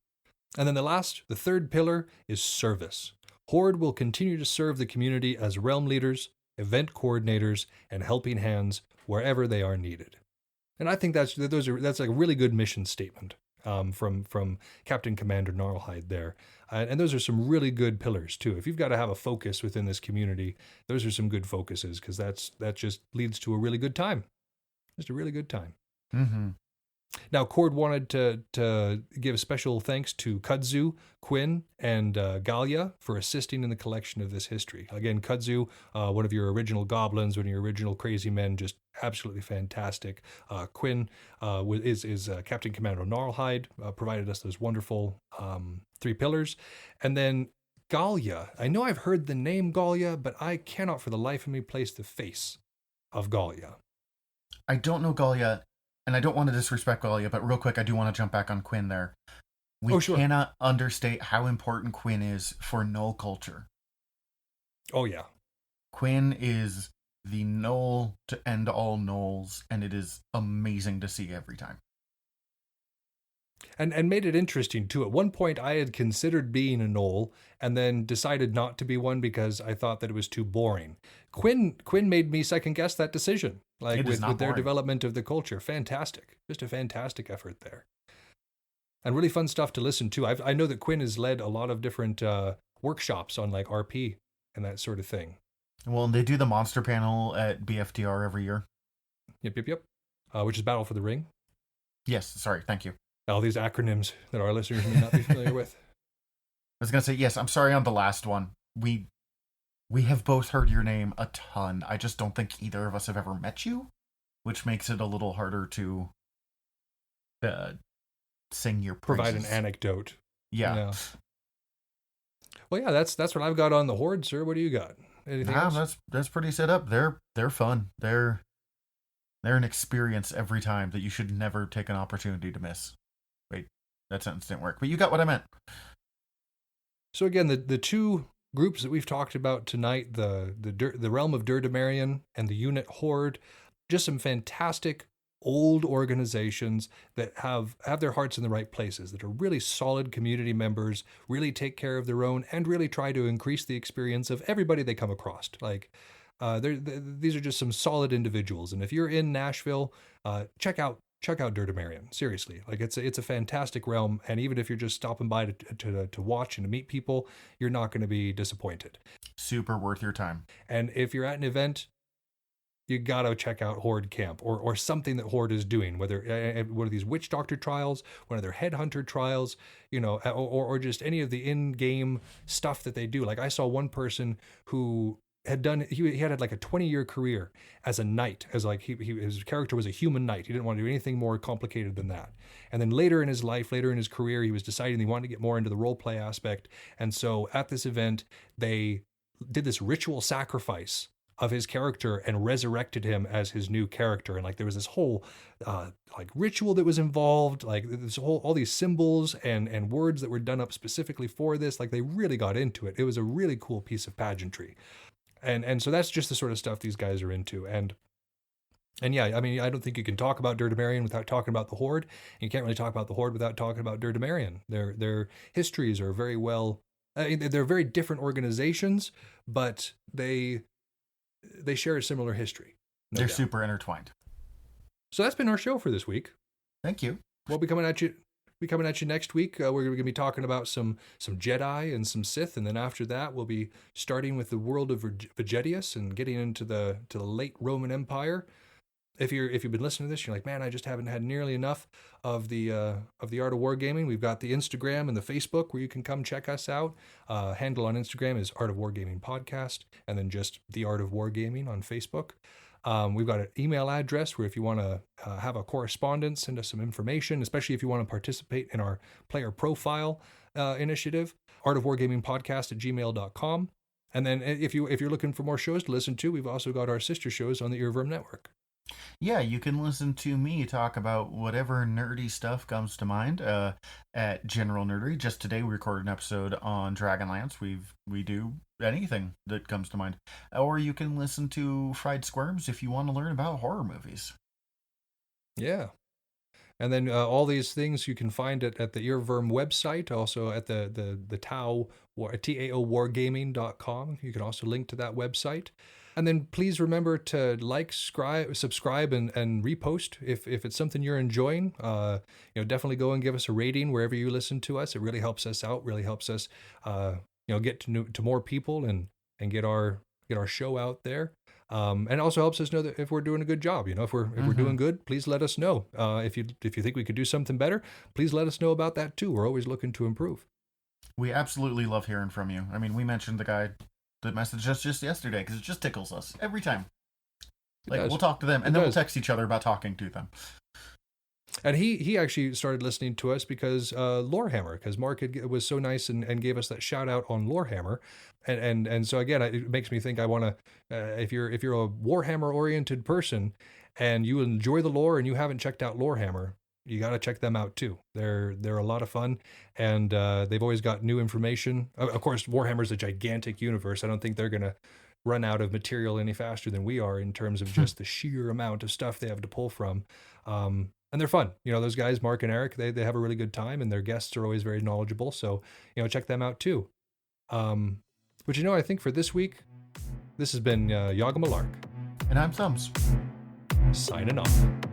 And then the third pillar is service. Horde will continue to serve the community as realm leaders, event coordinators, and helping hands wherever they are needed. And I think that's like a really good mission statement from Captain Commander Gnarlhide there. And those are some really good pillars too. If you've got to have a focus within this community, those are some good focuses, because that just leads to a really good time. Just a really good time. Mm-hmm. Now, Cord wanted to give special thanks to Kudzu, Quinn, and Galia for assisting in the collection of this history. Again, Kudzu, one of your original goblins, one of your original crazy men, just absolutely fantastic. Quinn is Captain Commander Gnarlhide, provided us those wonderful 3 pillars. And then Galia, I know I've heard the name Galia, but I cannot for the life of me place the face of Galia. I don't know Galia, and I don't want to disrespect Galia, but real quick, I do want to jump back on Quinn there. We cannot understate how important Quinn is for Null culture. Oh, yeah. Quinn is the Null to end all Nulls, and it is amazing to see every time. And made it interesting, too. At one point, I had considered being a Null, and then decided not to be one because I thought that it was too boring. Quinn made me second-guess that decision, like with their development of the culture. Fantastic. Just a fantastic effort there. And really fun stuff to listen to. I know that Quinn has led a lot of different workshops on like RP and that sort of thing. Well, they do the monster panel at BFDR every year. Yep. Which is Battle for the Ring. Yes, sorry, thank you. All these acronyms that our listeners may not be familiar with. I was going to say, yes, I'm sorry on the last one. We have both heard your name a ton. I just don't think either of us have ever met you, which makes it a little harder to sing your praises. Provide an anecdote. Yeah. Well, yeah, that's what I've got on the Horde, sir. What do you got? Anything else? That's pretty set up. They're fun. They're an experience every time that you should never take an opportunity to miss. Wait, that sentence didn't work, but you got what I meant. So again, the 2 groups that we've talked about tonight, the realm of Dur Demarion and the unit Horde, just some fantastic old organizations that have their hearts in the right places, that are really solid community members, really take care of their own, and really try to increase the experience of everybody they come across. Like, these are just some solid individuals. And if you're in Nashville, check out Dur Demarion. Seriously, like it's a fantastic realm, and even if you're just stopping by to watch and to meet people, you're not going to be disappointed. Super worth your time. And if you're at an event, you gotta check out Horde Camp or something that Horde is doing, whether one of these witch doctor trials, one of their headhunter trials, or just any of the in-game stuff that they do. Like I saw one person who he had like a 20-year career as a knight, as like his character was a human knight. He didn't want to do anything more complicated than that. And then later in his life, later in his career, he was deciding he wanted to get more into the role play aspect. And so at this event, they did this ritual sacrifice of his character and resurrected him as his new character. And like there was this whole like ritual that was involved, like this whole all these symbols and words that were done up specifically for this. Like they really got into it. It was a really cool piece of pageantry. And so that's just the sort of stuff these guys are into. And yeah, I mean, I don't think you can talk about Dur Demarion without talking about the Horde. And you can't really talk about the Horde without talking about Dur Demarion. Their histories are very well. They're very different organizations, but they share a similar history. They're super intertwined. So that's been our show for this week. Thank you. We'll be coming at you next week. We're going to be talking about some Jedi and some Sith, and then after that, we'll be starting with the world of Vegetius and getting into the late Roman Empire. If you've been listening to this, you're like, man, I just haven't had nearly enough of the Art of Wargaming. We've got the Instagram and the Facebook where you can come check us out. Handle on Instagram is Art of Wargaming Podcast, and then just the Art of Wargaming on Facebook. We've got an email address where if you want to have a correspondence, send us some information, especially if you want to participate in our player profile initiative, artofwargamingpodcast@gmail.com. And then if you're looking for more shows to listen to, we've also got our sister shows on the Earworm Network. Yeah, you can listen to me talk about whatever nerdy stuff comes to mind at General Nerdery. Just today we recorded an episode on Dragonlance. We do anything that comes to mind. Or you can listen to Fried Squirms if you want to learn about horror movies. Yeah. And then all these things you can find at the Earworm website, also at the Tao TAOwargaming.com. You can also link to that website. And then please remember to like, subscribe, and repost if it's something you're enjoying. Definitely go and give us a rating wherever you listen to us. It really helps us out. Really helps us, get to more people and get our show out there. And also helps us know that if we're doing a good job. If we're doing good, please let us know. If you think we could do something better, please let us know about that too. We're always looking to improve. We absolutely love hearing from you. I mean, we mentioned the guy that messaged us just yesterday because it just tickles us every time. Like we'll talk to them and then we'll text each other about talking to them. And he actually started listening to us because Lorehammer, because Mark was so nice and gave us that shout out on Lorehammer, and so again it makes me think I want to if you're a Warhammer oriented person and you enjoy the lore and you haven't checked out Lorehammer, you got to check them out too. They're a lot of fun, and they've always got new information. Of course, Warhammer's a gigantic universe. I don't think they're gonna run out of material any faster than we are in terms of just the sheer amount of stuff they have to pull from. And they're fun. Those guys, Mark and Eric, they have a really good time, and their guests are always very knowledgeable. So, check them out too. But I think for this week, this has been Yaga Malark. And I'm Thumbs. Signing off.